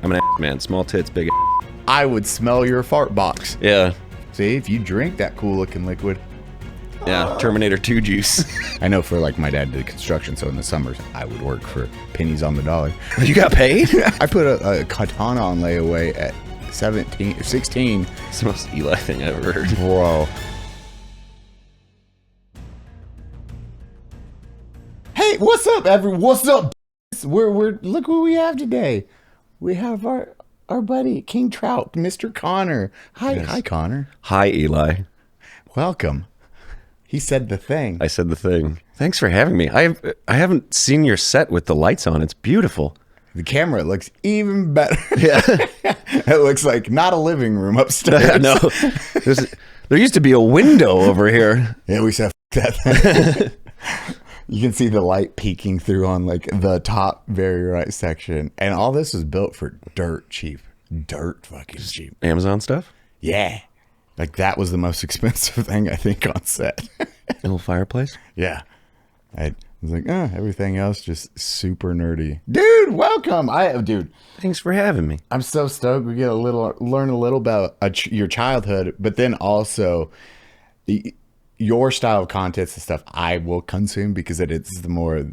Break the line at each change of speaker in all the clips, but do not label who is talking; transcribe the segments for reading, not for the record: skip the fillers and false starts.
I'm an ass man. Small tits, big ass.
I would smell your fart box.
Yeah.
See, if you drink that cool looking liquid.
Yeah, Terminator 2 juice.
I know for like my dad did construction, so in the summers I would work for pennies on the dollar.
You got paid?
I put a katana on layaway at 16.
It's the most Eli thing I've ever heard.
Bro. Hey, what's up, everyone? What's up? We're look what we have today. We have our buddy King Trout, Mr. Connor. Hi,
Yes.
Hi, Connor.
Hi, Eli.
Welcome. He said the thing.
I said the thing. Thanks for having me. I haven't seen your set with the lights on. It's beautiful.
The camera looks even better.
Yeah.
It looks like not a living room upstairs.
No. There used to be a window over here.
Yeah, we said that thing. You can see the light peeking through on like the top very right section. And all this was built for dirt cheap. Dirt fucking cheap.
Amazon stuff?
Yeah. Like that was the most expensive thing I think on set.
A little fireplace?
Yeah. I was like, everything else just super nerdy. Dude, welcome. Dude,
Thanks for having me.
I'm so stoked. We get learn a little about your childhood, but then also your style of contents and stuff I will consume because it's the more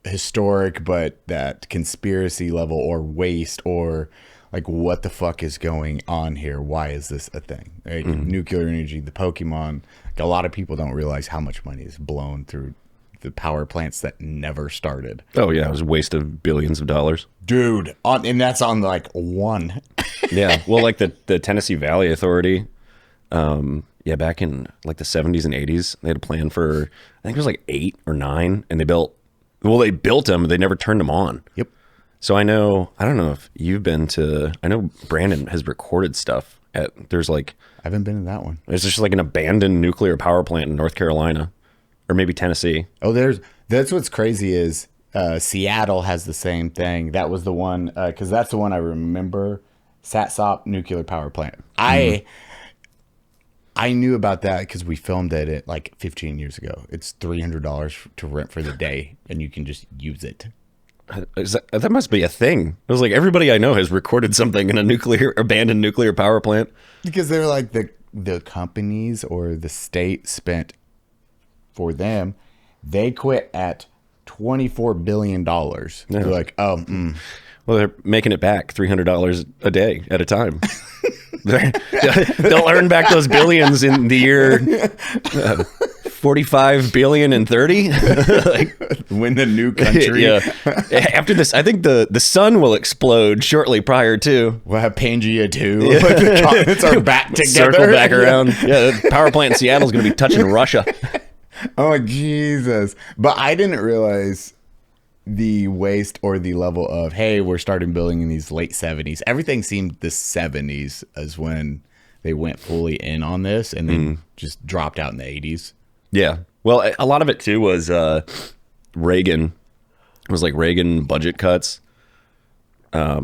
historic, but that conspiracy level or waste or like what the fuck is going on here? Why is this a thing? Like, nuclear energy, the Pokemon. Like, a lot of people don't realize how much money is blown through the power plants that never started.
Oh, yeah. It was a waste of billions of dollars.
Dude, and that's on like one.
Yeah. Well, like the Tennessee Valley Authority, back in like the 70s and 80s, they had a plan for, I think it was like 8 or 9, and they built them, but they never turned them on.
Yep.
So I don't know if you've been to, I know Brandon has recorded stuff there's like,
I haven't been to that one.
there's just like an abandoned nuclear power plant in North Carolina or maybe Tennessee.
Oh, that's what's crazy is Seattle has the same thing. That was the one, because that's the one I remember, Satsop nuclear power plant. I knew about that because we filmed it like 15 years ago. It's $300 to rent for the day, and you can just use it.
That must be a thing. It was like everybody I know has recorded something in a abandoned nuclear power plant.
Because they're like the companies or the state spent for them. They quit at $24 billion. They're like, well,
they're making it back $300 a day at a time. They'll earn back those billions in the year 45 billion and 30. Like,
win the new country.
Yeah. After this, I think the sun will explode shortly prior to.
We'll have Pangea 2. Yeah. The continents are back together.
Circle back around. Yeah, the power plant in Seattle's going to be touching Russia.
Oh, Jesus. But I didn't realize the waste or the level of, hey, we're starting building in these late 70s. Everything seemed the 70s as when they went fully in on this and then just dropped out in the 80s.
Yeah. Well, a lot of it too was Reagan. It was like Reagan budget cuts,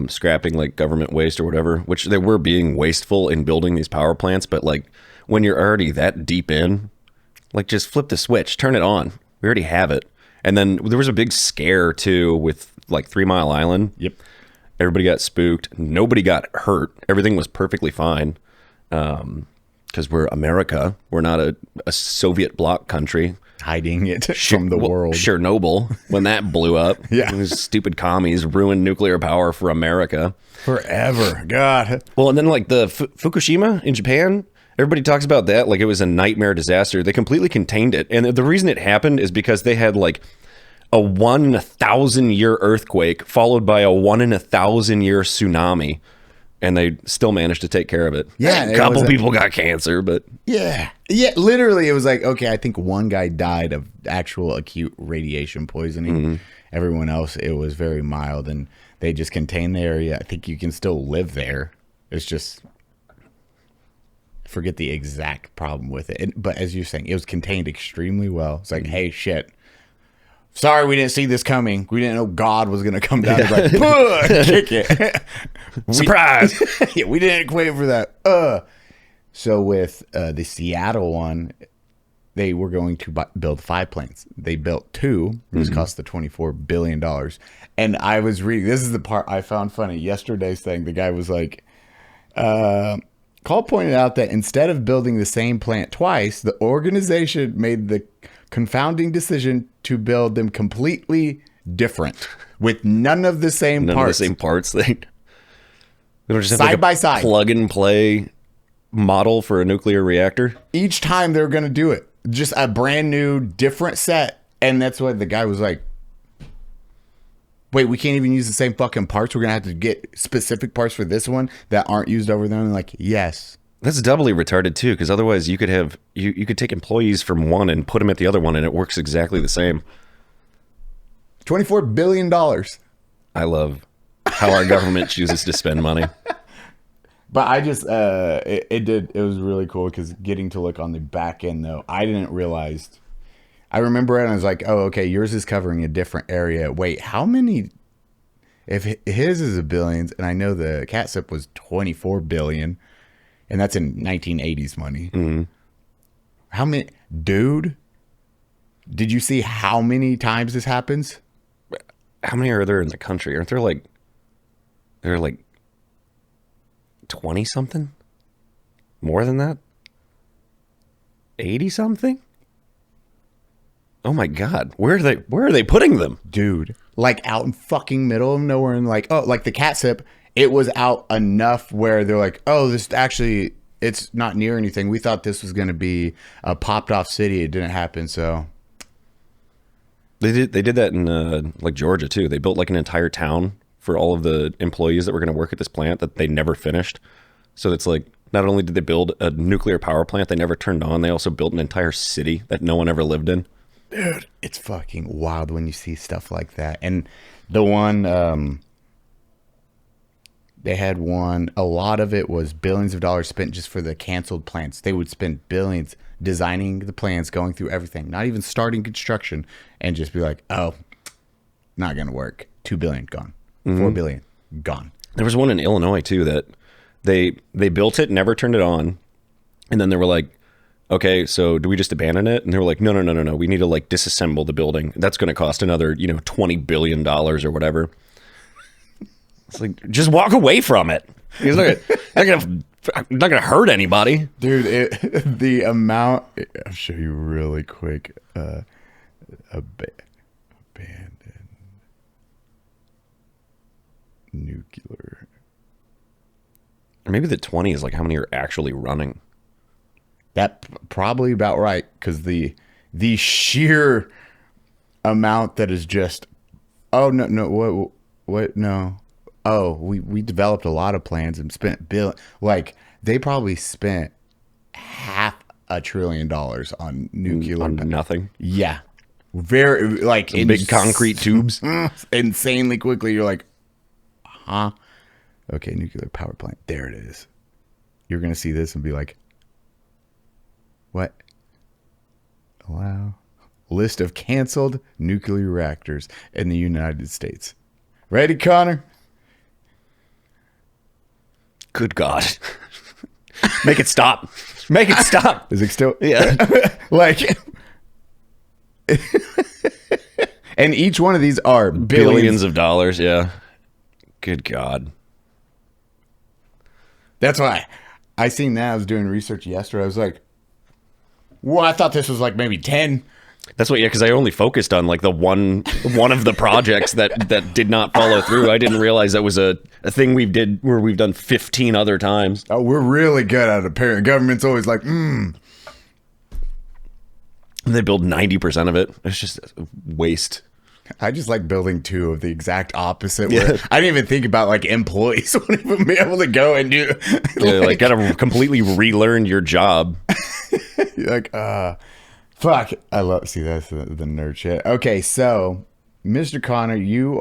scrapping like government waste or whatever, which they were being wasteful in building these power plants. But like when you're already that deep in, like just flip the switch, turn it on. We already have it. And then there was a big scare too with like 3 Mile Island.
Yep.
Everybody got spooked. Nobody got hurt. Everything was perfectly fine. Because we're America. We're not a Soviet bloc country.
Hiding it from the world.
Chernobyl, when that blew up.
Yeah.
These stupid commies ruined nuclear power for America.
Forever. God.
Well, and then like the Fukushima in Japan, everybody talks about that like it was a nightmare disaster. They completely contained it. And the reason it happened is because they had like a 1 in 1,000 year earthquake followed by a 1 in 1,000 year tsunami. And they still managed to take care of it.
Yeah.
A couple people got cancer, but...
Yeah. Yeah, literally, it was like, okay, I think one guy died of actual acute radiation poisoning. Everyone else, it was very mild, and they just contained the area. I think you can still live there. It's just... forget the exact problem with it. But as you're saying, it was contained extremely well. It's like, hey, shit. Sorry, we didn't see this coming. We didn't know God was going to come down and like, kick it.
Surprise!
Yeah, we didn't wait for that. So with the Seattle one, they were going to build 5 planes. They built 2, which cost the $24 billion. And I was reading, this is the part I found funny. Yesterday's thing, the guy was like, Call pointed out that instead of building the same plant twice, the organization made the confounding decision to build them completely different with none of the same
None
parts.
of the same parts. They don't just have
Side
like a
by side.
plug and play model for a nuclear reactor.
Each time they're going to do it. Just a brand new, different set. And that's what the guy was like, wait, we can't even use the same fucking parts. We're going to have to get specific parts for this one that aren't used over there. And like, yes.
That's doubly retarded too, because otherwise you could have you could take employees from one and put them at the other one, and it works exactly the same.
$24 billion.
I love how our government chooses to spend money.
But I just, it was really cool because getting to look on the back end, though, I didn't realize. I remember it and I was like, oh, okay, yours is covering a different area. Wait, how many? If his is a billions, and I know the catsup was 24 billion, and that's in 1980s money. Mm-hmm. How many? Dude, did you see how many times this happens?
How many are there in the country? Aren't there like 20 something? More than that? 80 something? Oh my God. Where are they putting them?
Dude, like out in fucking middle of nowhere, and like, oh, like the catsup, it was out enough where they're like, oh, this actually, it's not near anything. We thought this was going to be a popped off city. It didn't happen. So
They did that in like Georgia too. They built like an entire town for all of the employees that were going to work at this plant that they never finished. So it's like, not only did they build a nuclear power plant they never turned on, they also built an entire city that no one ever lived in.
Dude, it's fucking wild when you see stuff like that. And the one, they had one, a lot of it was billions of dollars spent just for the canceled plants. They would spend billions designing the plans, going through everything, not even starting construction, and just be like, oh, not going to work. 2 billion gone. 4 billion gone.
There was one in Illinois too that they built it, never turned it on. And then they were like, okay, so do we just abandon it? And they were like, no. We need to like disassemble the building. That's going to cost another, $20 billion or whatever. It's like, just walk away from it. It's not gonna hurt anybody.
Dude, the amount, I'll show you really quick. Abandoned nuclear.
Or maybe the 20 is like how many are actually running.
That probably about right, because the sheer amount that is just, oh no, what no, oh we developed a lot of plans and spent like they probably spent $500 billion on nuclear
on nothing.
Yeah, very like
in big concrete tubes,
insanely quickly. You're like, huh? Okay, nuclear power plant. There it is. You're gonna see this and be like, what? Wow. List of canceled nuclear reactors in the United States. Ready, Connor?
Good God. Make it stop. Make it stop.
Is it still?
Yeah.
Like, and each one of these are
billions of dollars. Yeah. Good God.
That's why I seen that. I was doing research yesterday. I was like, well, I thought this was like maybe 10.
That's what, yeah, because I only focused on like the one of the projects that did not follow through. I didn't realize that was a thing we've done 15 other times.
Oh, we're really good at it. Parent government's always like,
And they build 90% of it. It's just waste.
I just like building 2 of the exact opposite. Where I didn't even think about like employees wouldn't even be able to go and do.
Like gotta completely relearn your job.
You're like, fuck. I love. See, that's the nerd shit. Okay, so Mr. Connor, you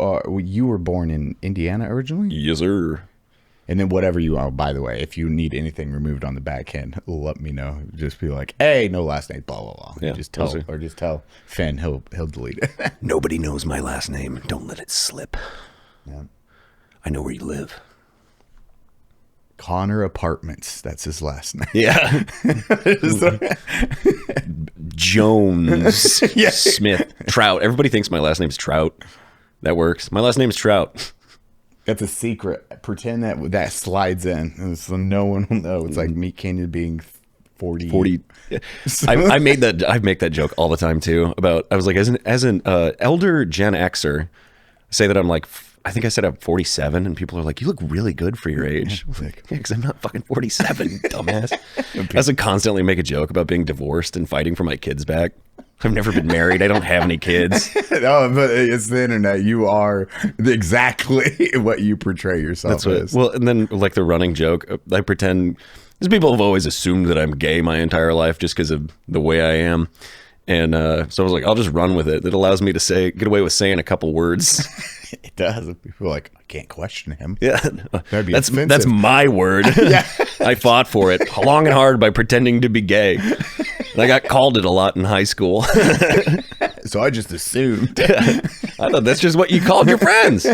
were born in Indiana originally.
Yes, sir.
And then whatever you are, by the way, if you need anything removed on the back end, let me know. Just be like, hey, no last name, blah blah blah.
Yeah,
just tell Finn, he'll delete it.
Nobody knows my last name. Don't let it slip.
Yeah.
I know where you live.
Connor Apartments. That's his last name.
Yeah. Jones.
Yeah.
Smith. Trout. Everybody thinks my last name's Trout. That works. My last name's Trout.
That's a secret. Pretend that slides in, and so no one will know. It's like me Canyon being 40.
40. I make that joke all the time too. About I was like, as an elder Gen Xer, say that I'm like, I think I said I'm 47, and people are like, you look really good for your age. Like, yeah, because I'm not fucking 47, dumbass. I also constantly make a joke about being divorced and fighting for my kids back. I've never been married. I don't have any kids.
No, but it's the internet. You are exactly what you portray yourself as.
Well, and then like the running joke, I pretend, because people have always assumed that I'm gay my entire life just because of the way I am. And so I was like, I'll just run with it. It allows me to get away with saying a couple words.
It does. People are like, I can't question him.
Yeah,
That'd be
that's
offensive.
my word.
Yeah.
I fought for it long and hard by pretending to be gay. And I got called it a lot in high school.
So I just assumed.
I thought that's just what you called your friends.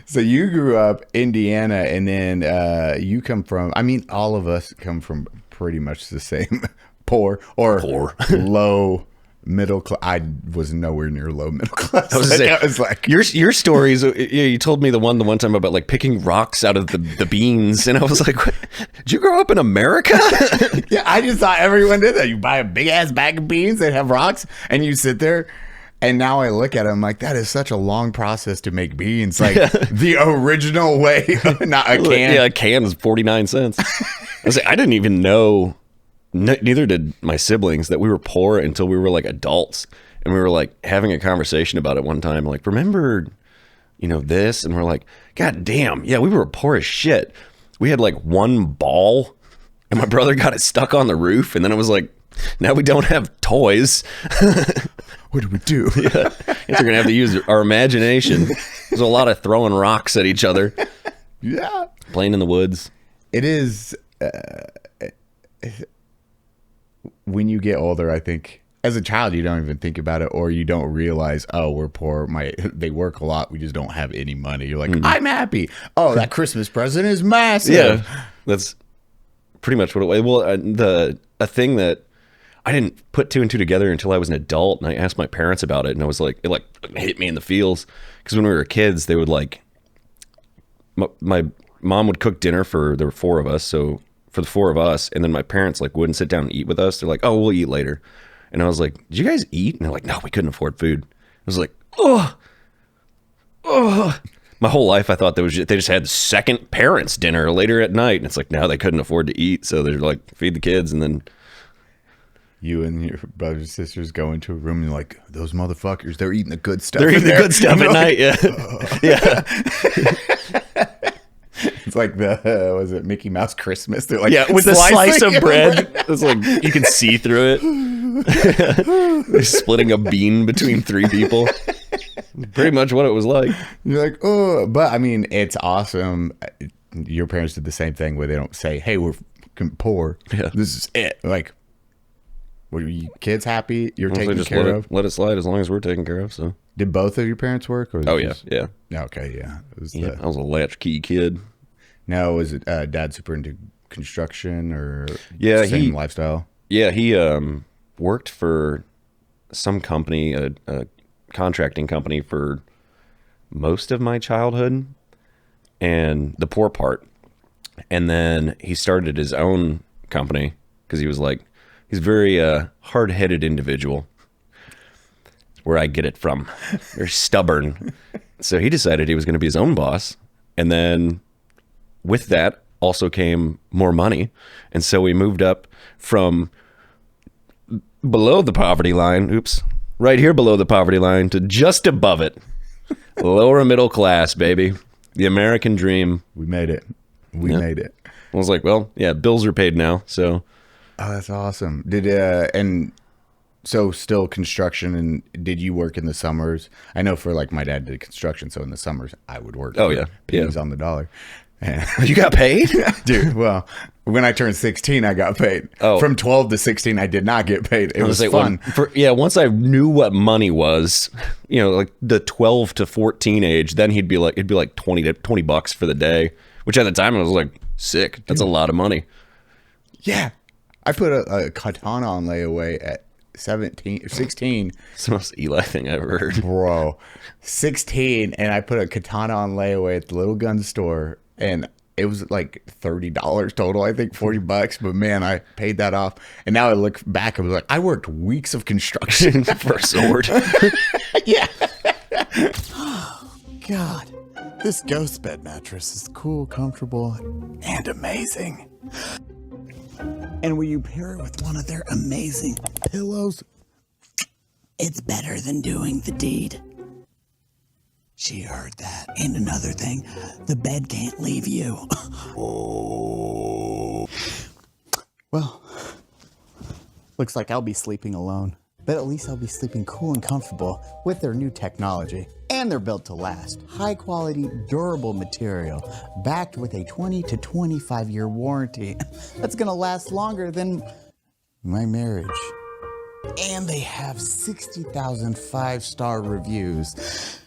So you grew up Indiana, and then you come from, I mean, all of us come from pretty much the same poor low middle class. I was nowhere near low middle class.
I was like your stories. You told me the one time about like picking rocks out of the beans, and I was like, what? Did you grow up in America?
Yeah, I just thought everyone did that. You buy a big ass bag of beans that have rocks, and you sit there. And now I look at it, I'm like, that is such a long process to make beans. Like the original way, not a can.
Yeah, a can is 49 cents. I didn't even know. Neither did my siblings, that we were poor until we were like adults, and we were like having a conversation about it one time. Like, remember, this? And we're like, God damn, yeah, we were poor as shit. We had like one ball, and my brother got it stuck on the roof, and then it was like, now we don't have toys.
What do we do?
Yeah, I guess we're gonna have to use our imagination. There's a lot of throwing rocks at each other.
Yeah,
playing in the woods.
It is. When you get older, I think as a child you don't even think about it, or you don't realize, oh, we're poor. They work a lot. We just don't have any money. You're like, I'm happy. Oh, that Christmas present is massive.
Yeah, that's pretty much what it was. Well, a thing that I didn't put two and two together until I was an adult, and I asked my parents about it, and I was like, it hit me in the feels, because when we were kids, they would like, my mom would cook dinner there were four of us, so for the four of us, and then my parents like wouldn't sit down and eat with us. They're like, oh, we'll eat later. And I was like, did you guys eat? And they're like, no, we couldn't afford food. I was like, oh. My whole life I thought they just had the second parents dinner later at night, and it's like, now they couldn't afford to eat, so they're like, feed the kids, and then
you and your brothers and sisters go into a room and you're like, those motherfuckers, they're eating the good stuff.
They're eating the good stuff at night, yeah.
Yeah. It's like was it Mickey Mouse Christmas? They're like,
yeah, with a slice of bread. It's like, you can see through it. They're splitting a bean between three people. Pretty much what it was like.
You're like, oh, but I mean, it's awesome. Your parents did the same thing where they don't say, hey, we're fucking poor.
Yeah.
This is it. Like, were you kids happy? You're taken care of?
Let it slide as long as we're taken care of. So,
did both of your parents work? Or
yeah.
Okay, yeah.
I was a latchkey kid.
No, was it dad super into construction or
same
lifestyle?
Yeah, he worked for some company, a contracting company, for most of my childhood and the poor part. And then he started his own company because he was like, he's a very hard-headed individual. That's where I get it from. Very stubborn. So he decided he was going to be his own boss. And then with that also came more money. And so we moved up from below the poverty line, right here below the poverty line, to just above it. Lower middle class, baby. The American dream.
We made it. We made it.
I was like, well, yeah, bills are paid now, so.
Oh, that's awesome. And so still construction, and did you work in the summers? I know for like my dad did construction, so in the summers I would work.
Oh, yeah.
Pennies on the dollar.
You got paid?
Dude, well, When I turned 16, I got paid.
Oh.
From 12 to 16, I did not get paid. It was fun.
Once I knew what money was, like the 12 to 14 age, then it'd be like $20 for the day, which at the time I was like, sick. That's a lot of money.
Yeah. I put a katana on layaway at 16.
It's the most Eli thing I've ever heard.
Bro, 16, and I put a katana on layaway at the little gun store, and it was like $30 total, I think $40, but man, I paid that off. And now I look back, I was like, I worked weeks of construction
for a sword.
Yeah. Oh, God. This ghost bed mattress is cool, comfortable, and amazing. And when you pair it with one of their amazing pillows, it's better than doing the deed. She heard that. And another thing, the bed can't leave you. Oh. Well, looks like I'll be sleeping alone. But at least I'll be sleeping cool and comfortable with their new technology. And they're built to last. High quality, durable material, backed with a 20 to 25 year warranty. That's gonna last longer than my marriage. And they have 60,000 5-star reviews.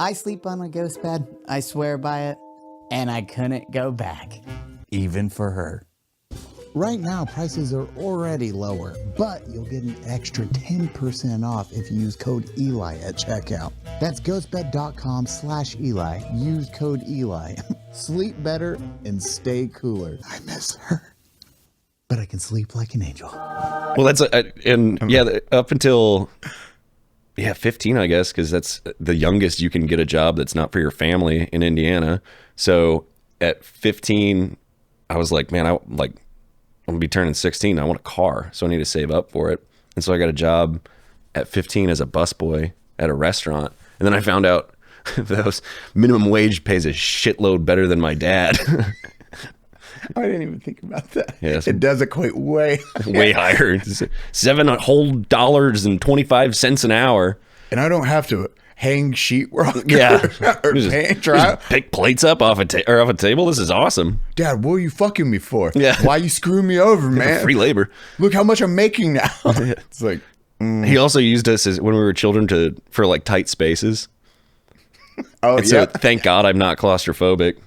I sleep on a ghost bed, I swear by it, and I couldn't go back, even for her. Right now, prices are already lower, but you'll get an extra 10% off if you use code Eli at checkout. That's ghostbed.com/Eli. Use code Eli. Sleep better and stay cooler. I miss her, but I can sleep like an angel.
Well, that's up until 15, I guess, because that's the youngest you can get a job that's not for your family in Indiana. So at 15, I was like, man, I'm gonna be turning 16. I want a car, so I need to save up for it. And so I got a job at 15 as a busboy at a restaurant. And then I found out that minimum wage pays a shitload better than my dad.
I didn't even think about that.
Yeah,
it does equate way
higher. $7.25 an hour.
And I don't have to hang sheetrock.
Yeah.
or paint Trout.
Pick plates up off a table. This is awesome.
Dad, what are you fucking me for?
Yeah.
Why you screwing me over, man?
Free labor.
Look how much I'm making now. It's like
He also used us when we were children for like tight spaces.
Oh,
and so thank God I'm not claustrophobic.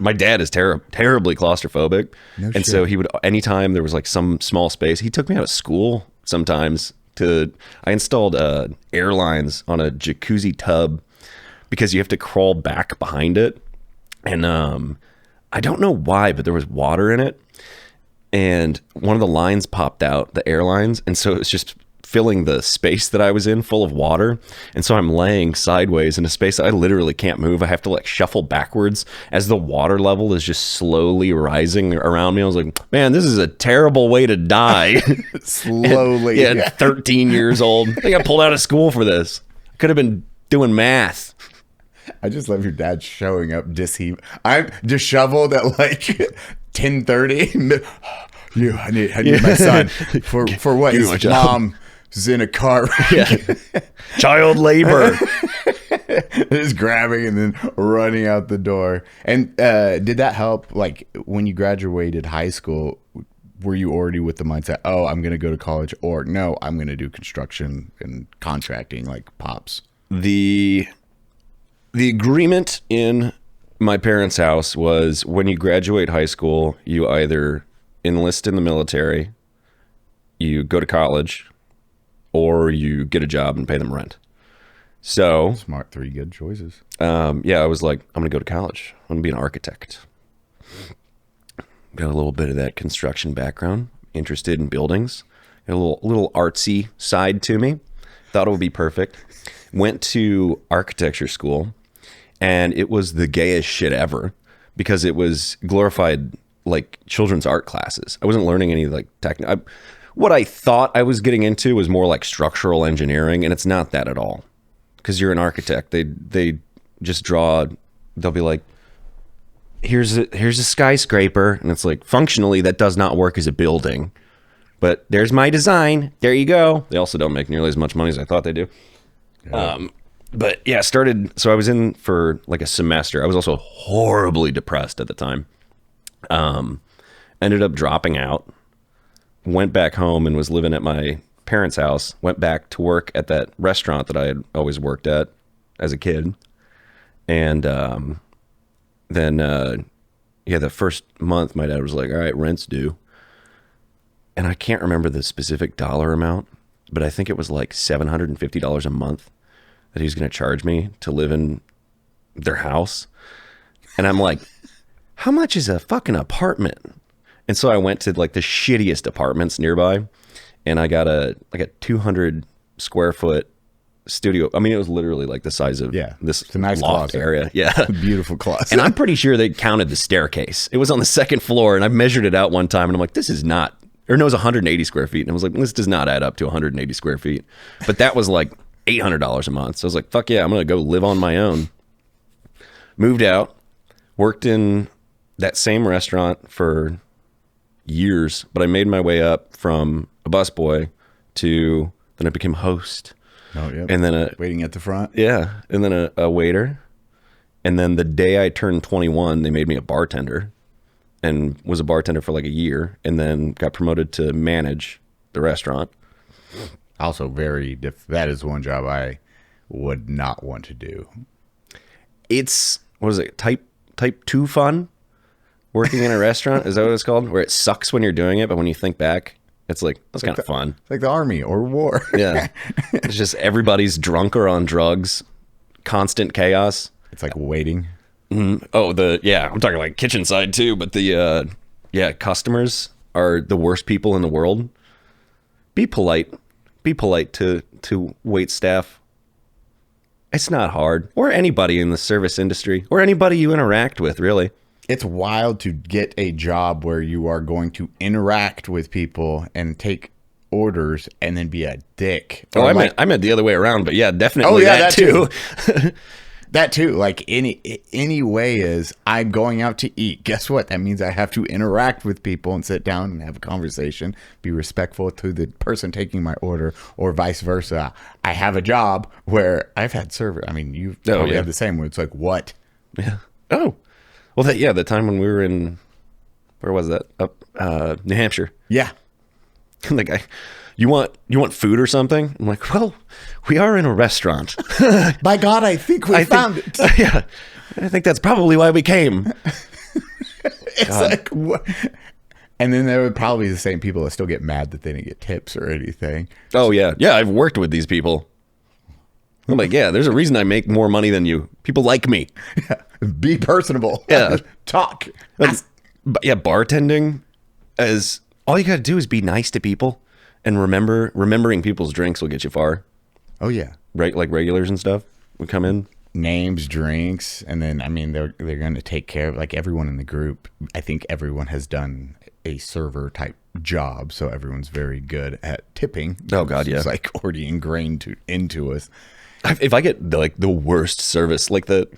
My dad is terribly claustrophobic.
No shit.
So he would, anytime there was like some small space, he took me out of school sometimes I installed airlines on a jacuzzi tub because you have to crawl back behind it. And I don't know why, but there was water in it. And one of the lines popped out, the airlines. And so it was just filling the space that I was in full of water. And so I'm laying sideways in a space that I literally can't move. I have to like shuffle backwards as the water level is just slowly rising around me. I was like, man, this is a terrible way to die.
Slowly.
And, 13 years old. I think I pulled out of school for this. Could have been doing math.
I just love your dad showing up I'm disheveled at like 10:30. I need my son for what? His mom is in a car.
Child labor.
Just grabbing and then running out the door. And did that help? Like when you graduated high school, were you already with the mindset, oh, I'm going to go to college, or no, I'm going to do construction and contracting like Pops?
The agreement in my parents' house was when you graduate high school, you either enlist in the military, you go to college, or you get a job and pay them rent. So
smart, 3 good choices.
I was like, I'm gonna go to college. I'm gonna be an architect. Got a little bit of that construction background, interested in buildings, got a little artsy side to me. Thought it would be perfect. Went to architecture school, and it was the gayest shit ever because it was glorified like children's art classes. I wasn't learning any like what I thought I was getting into was more like structural engineering, and it's not that at all. Because you're an architect, they just draw. They'll be like, here's a skyscraper, and it's like functionally that does not work as a building, but there's my design. There you go. They also don't make nearly as much money as I thought they do. Yeah. But yeah, so I was in for like a semester. I was also horribly depressed at the time. Ended up dropping out, went back home and was living at my parents' house, went back to work at that restaurant that I had always worked at as a kid. And then, the first month my dad was like, all right, rent's due. And I can't remember the specific dollar amount, but I think it was like $750 a month that he was going to charge me to live in their house. And I'm like, how much is a fucking apartment? And so I went to like the shittiest apartments nearby, and I got a 200 square foot studio. I mean, it was literally like the size of this
it's a nice
loft
closet.
area. Yeah.
Beautiful closet.
And I'm pretty sure they counted the staircase. It was on the second floor, and I measured it out one time, and I'm like, this is not, or no, it was 180 square feet. And I was like, this does not add up to 180 square feet. But that was like $800 a month. So I was like, fuck yeah, I'm going to go live on my own. Moved out, worked in that same restaurant for years, but I made my way up from a busboy to, then I became host.
Oh, yeah.
And then
waiting at the front.
Yeah. And then a waiter. And then the day I turned 21, they made me a bartender, and was a bartender for like a year, and then got promoted to manage the restaurant.
Also that is one job I would not want to do.
It's, what is it? Type 2 fun? Working in a restaurant? Is that what it's called? Where it sucks when you're doing it, but when you think back, it's like, that's kind of fun.
It's like the army or war.
Yeah. It's just everybody's drunk or on drugs, constant chaos.
It's like waiting.
Mm-hmm. Oh, I'm talking like kitchen side too, but customers are the worst people in the world. Be polite. Be polite to wait staff. It's not hard. Or anybody in the service industry, or anybody you interact with, really.
It's wild to get a job where you are going to interact with people and take orders and then be a dick.
Oh, I meant the other way around, but yeah, definitely that too.
That too. Like any way is, I'm going out to eat. Guess what? That means I have to interact with people and sit down and have a conversation, be respectful to the person taking my order, or vice versa. I have a job where I've had server. I mean, you probably have the same, where it's like, what?
Yeah. Oh, well, the time when we were in, where was that? Up New Hampshire.
Yeah.
Like, you want food or something? I'm like, well, we are in a restaurant.
By God, I think we found it.
Yeah, I think that's probably why we came.
It's like, what? And then there would probably be the same people that still get mad that they didn't get tips or anything.
Oh yeah, I've worked with these people. I'm like, yeah, there's a reason I make more money than you. People like me.
Yeah. Be personable.
Yeah.
Talk.
But yeah, bartending, as all you got to do is be nice to people, and remembering people's drinks will get you far.
Oh yeah.
Right, like regulars and stuff would come in.
Names, drinks, and then, I mean, they're going to take care of, like, everyone in the group. I think everyone has done a server type job, so everyone's very good at tipping.
Oh God, yeah.
It's like already ingrained into us.
If I get the worst service, like that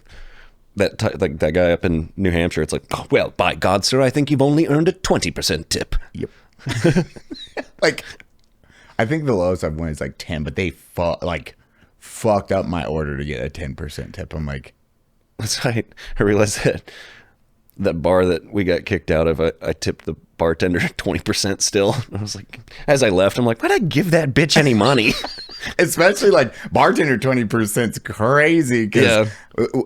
guy up in New Hampshire, it's like, oh, well, by God, sir, I think you've only earned a 20% tip.
Yep. Like, I think the lowest I've went is like 10, but they fucked up my order to get a 10% tip. I'm like,
that's right. I realized that bar that we got kicked out of, I tipped the bartender 20% still. I was like, as I left, I'm like, why'd I give that bitch any money?
especially like bartender 20% is crazy. Because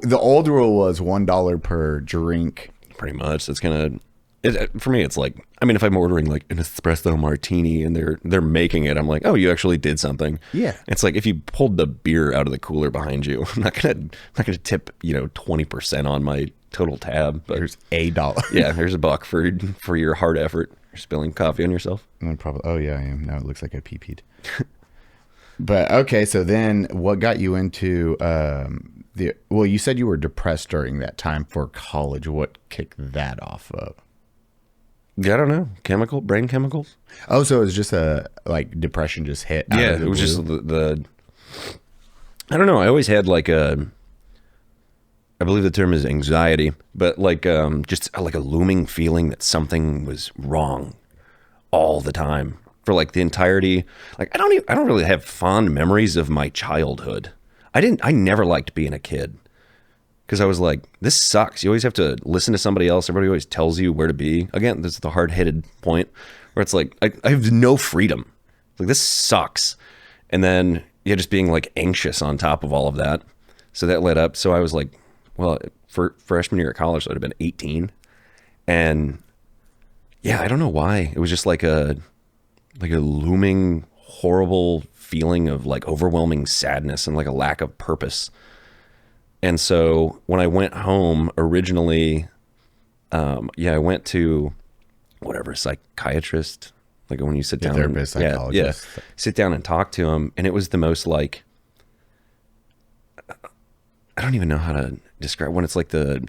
the old rule was $1 per drink.
Pretty much. That's kind of, for me, it's like, I mean, if I'm ordering like an espresso martini and they're making it, I'm like, oh, you actually did something.
Yeah.
It's like, if you pulled the beer out of the cooler behind you, I'm not gonna tip 20% on my total tab. But
there's $1.
Yeah, there's $1 for your hard effort. You're spilling coffee on yourself.
Probably. Oh yeah, I am. Now it looks like I pee-peed. But okay, so then what got you into well, you said you were depressed during that time for college. What kicked that off of?
Yeah, I don't know. Brain chemicals.
Oh, so it was just like depression just hit.
Yeah, it was just the I don't know. I always had like I believe the term is anxiety, but like just like a looming feeling that something was wrong all the time for like the entirety. Like I don't really have fond memories of my childhood. I never liked being a kid. because I was like, this sucks. You always have to listen to somebody else. Everybody always tells you where to be. Again, this is the hard-headed point where it's like, I have no freedom. Like, this sucks. And then, yeah, just being like anxious on top of all of that. So that led up. So I was like, well, for freshman year at college, so I'd have been 18. And yeah, I don't know why. It was just like a looming, horrible feeling of like overwhelming sadness and like a lack of purpose. And so when I went home originally, I went to whatever, psychiatrist, like when you sit down,
therapist, psychologist.
Sit down and talk to him. And it was the most like, I don't even know how to describe when it's like the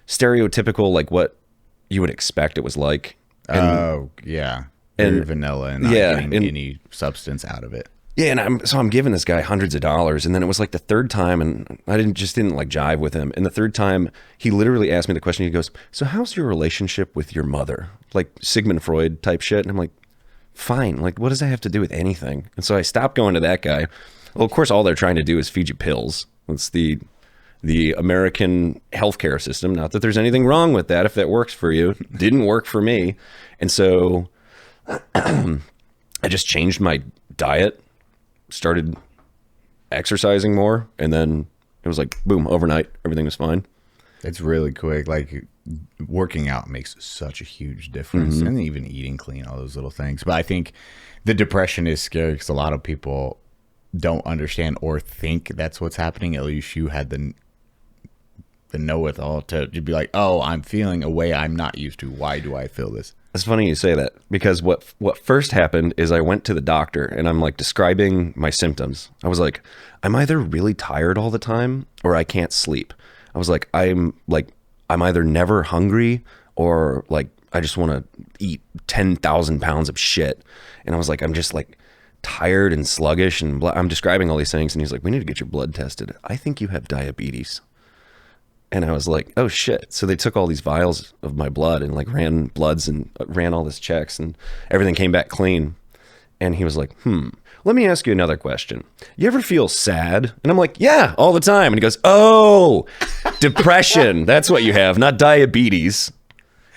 stereotypical, like what you would expect it was like. And,
yeah. Very vanilla and not getting any substance out of it.
Yeah, and I'm giving this guy hundreds of dollars, and then it was like the third time, and I didn't like jive with him. And the third time, he literally asked me the question. He goes, "So how's your relationship with your mother?" Like Sigmund Freud type shit. And I'm like, "Fine. Like, what does that have to do with anything?" And so I stopped going to that guy. Well, of course, all they're trying to do is feed you pills. It's the American healthcare system. Not that there's anything wrong with that if that works for you. Didn't work for me, and so I just changed my diet. Started exercising more, and then it was like boom, overnight everything was fine.
It's really quick. Like working out makes such a huge difference, and even eating clean, all those little things. But I think the depression is scary because a lot of people don't understand or think that's what's happening. At least you had the know-it-all to be like, oh, I'm feeling a way I'm not used to. Why do I feel this?
It's funny you say that, because what first happened is I went to the doctor and I'm like describing my symptoms. I was like, I'm either really tired all the time or I can't sleep. I was like, I'm either never hungry or like I just want to eat 10,000 pounds of shit. And I was like, I'm just like tired and sluggish, and I'm describing all these things. And he's like, we need to get your blood tested. I think you have diabetes. And I was like, oh shit. So they took all these vials of my blood and like ran bloods and ran all this checks, and everything came back clean. And he was like, let me ask you another question. You ever feel sad? And I'm like, yeah, all the time. And he goes, oh, depression. That's what you have, not diabetes.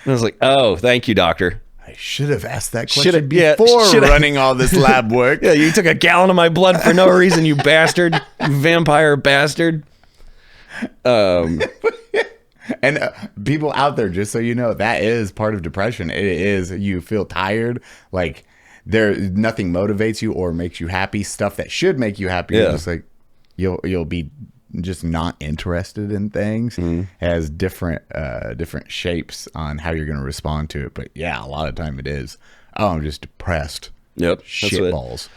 And I was like, oh, thank you, doctor.
I should have asked that question before running all this lab work.
Yeah, you took a gallon of my blood for no reason, you bastard. You vampire bastard.
And people out there, just so you know, that is part of depression. It is, you feel tired, like nothing motivates you or makes you happy. Stuff that should make you happy, just like you'll be just not interested in things. Has different shapes on how you're going to respond to it. But yeah, a lot of time it is, oh, I'm just depressed.
Yep,
shitballs.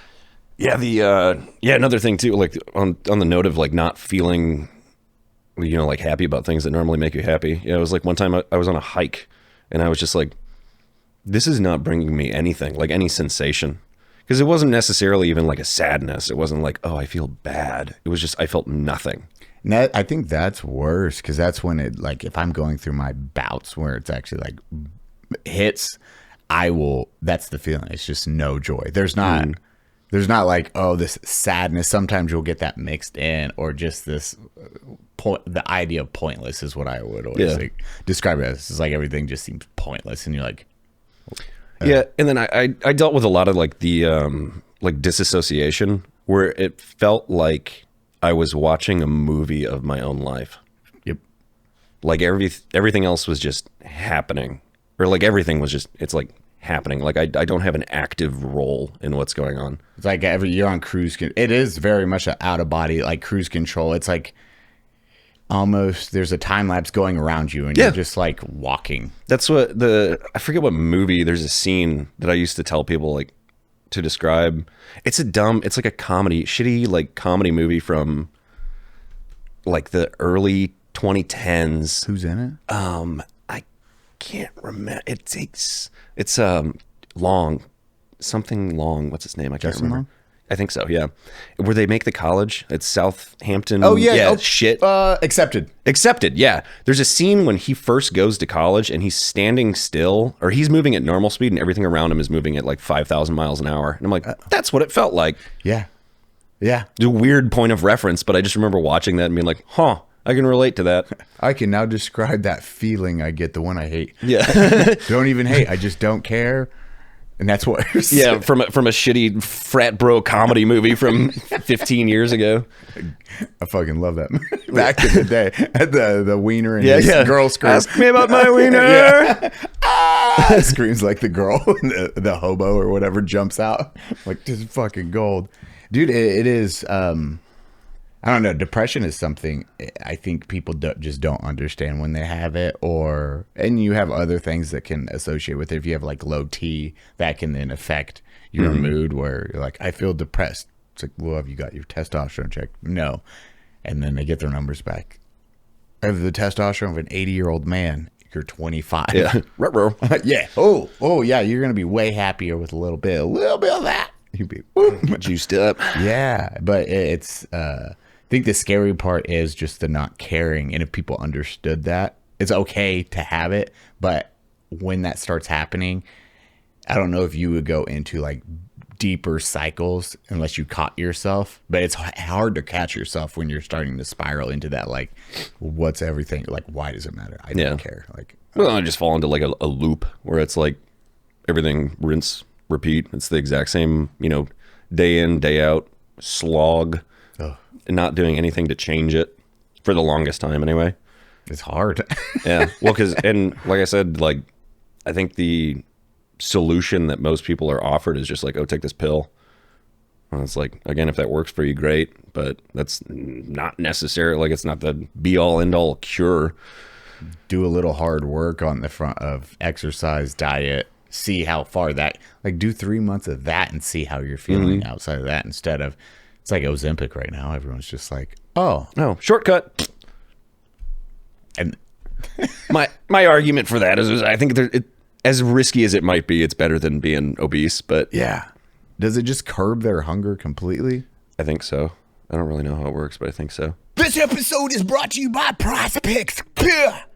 Yeah, another thing too, like on the note of like not feeling, you know, like happy about things that normally make you happy. Yeah, it was like one time I was on a hike and I was just like, this is not bringing me anything, like any sensation. Because it wasn't necessarily even like a sadness. It wasn't like, oh, I feel bad. It was just, I felt nothing.
And I think that's worse, because that's when it, like, if I'm going through my bouts where it's actually like hits, that's the feeling. It's just no joy. There's not like, oh, this sadness. Sometimes you'll get that mixed in, or just this the idea of pointless is what I would always describe it as. It's like everything just seems pointless, and you're like,
yeah. And then I dealt with a lot of like the like disassociation, where it felt like I was watching a movie of my own life.
Yep.
Like everything else was just happening, or like everything was just, it's like happening. Like I don't have an active role in what's going on.
It's like you're on cruise control. It is very much an out of body, like cruise control. It's like almost there's a time lapse going around you, and you're just like walking.
That's what I forget what movie. There's a scene that I used to tell people like to describe. It's like a comedy, shitty like comedy movie from like the early 2010s.
Who's in it?
I can't remember. It's long, something long. What's its name? I can't remember. Long? I think so. Yeah, where they make the college. It's Southampton.
Oh yeah.
Shit.
Accepted.
Yeah. There's a scene when he first goes to college and he's standing still, or he's moving at normal speed, and everything around him is moving at like 5,000 miles an hour. And I'm like, that's what it felt like.
Yeah. Yeah.
It's a weird point of reference, but I just remember watching that and being like, huh. I can relate to that.
I can now describe that feeling I get, the one I hate.
Yeah.
Don't even hate. I just don't care. And that's what you're
Yeah, from a shitty frat bro comedy movie from 15 years ago.
I fucking love that movie. Back in the day, at the wiener and his girl screams.
Ask me about my wiener.
Yeah. Ah! Screams like the girl, and the hobo or whatever jumps out. Like, this is fucking gold. Dude, it is, I don't know. Depression is something I think people just don't understand when they have it, and you have other things that can associate with it. If you have like low T, that can then affect your mood where you're like, I feel depressed. It's like, well, have you got your testosterone checked? No. And then they get their numbers back. I have the testosterone of an 80-year-old man. You're 25.
Yeah.
Yeah. Oh, yeah. You're going to be way happier with a little bit of that. You'd be whoop.
Juiced up.
Yeah. But it's, I think the scary part is just the not caring. And if people understood that, it's okay to have it. But when that starts happening, I don't know if you would go into like deeper cycles unless you caught yourself. But it's hard to catch yourself when you're starting to spiral into that, like, what's everything? Like, why does it matter? I don't care. Like,
well, I just fall into like a loop where it's like everything rinse, repeat. It's the exact same, day in, day out slog. And not doing anything to change it for the longest time anyway.
It's hard.
Yeah. Well, and like I said, like, I think the solution that most people are offered is just like, oh, take this pill. Well, it's like, again, if that works for you, great. But that's not necessary. Like, it's not the be all end all cure.
Do a little hard work on the front of exercise, diet, see how far that, like, do 3 months of that and see how you're feeling outside of that instead of, it's like Ozempic right now. Everyone's just like, oh,
shortcut.
And
my argument for that is I think as risky as it might be, it's better than being obese. But
yeah, does it just curb their hunger completely?
I think so. I don't really know how it works, but I think so.
This episode is brought to you by Prize Picks.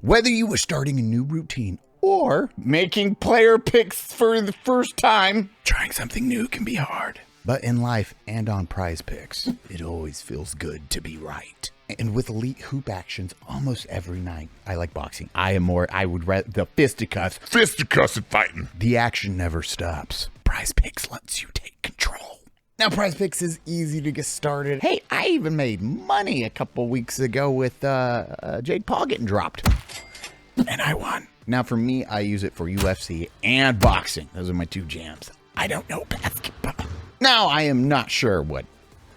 Whether you were starting a new routine or making player picks for the first time, trying something new can be hard. But in life and on Prize Picks, it always feels good to be right. And with elite hoop actions almost every night, I like boxing. I would rather the fisticuffs. Fisticuffs and fighting. The action never stops. Prize Picks lets you take control. Now, Prize Picks is easy to get started. Hey, I even made money a couple weeks ago with Jake Paul getting dropped. And I won. Now, for me, I use it for UFC and boxing. Those are my two jams. I don't know basketball. Now, I am not sure what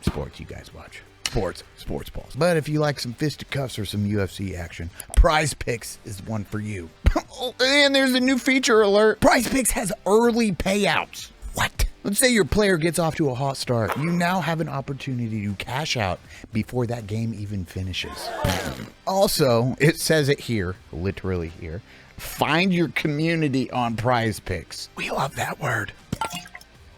sports you guys watch. Sports balls. But if you like some fisticuffs or some UFC action, Prize Picks is one for you. And there's a new feature alert. Prize Picks has early payouts. What? Let's say your player gets off to a hot start. You now have an opportunity to cash out before that game even finishes. Also, it says it here, literally here. Find your community on Prize Picks. We love that word.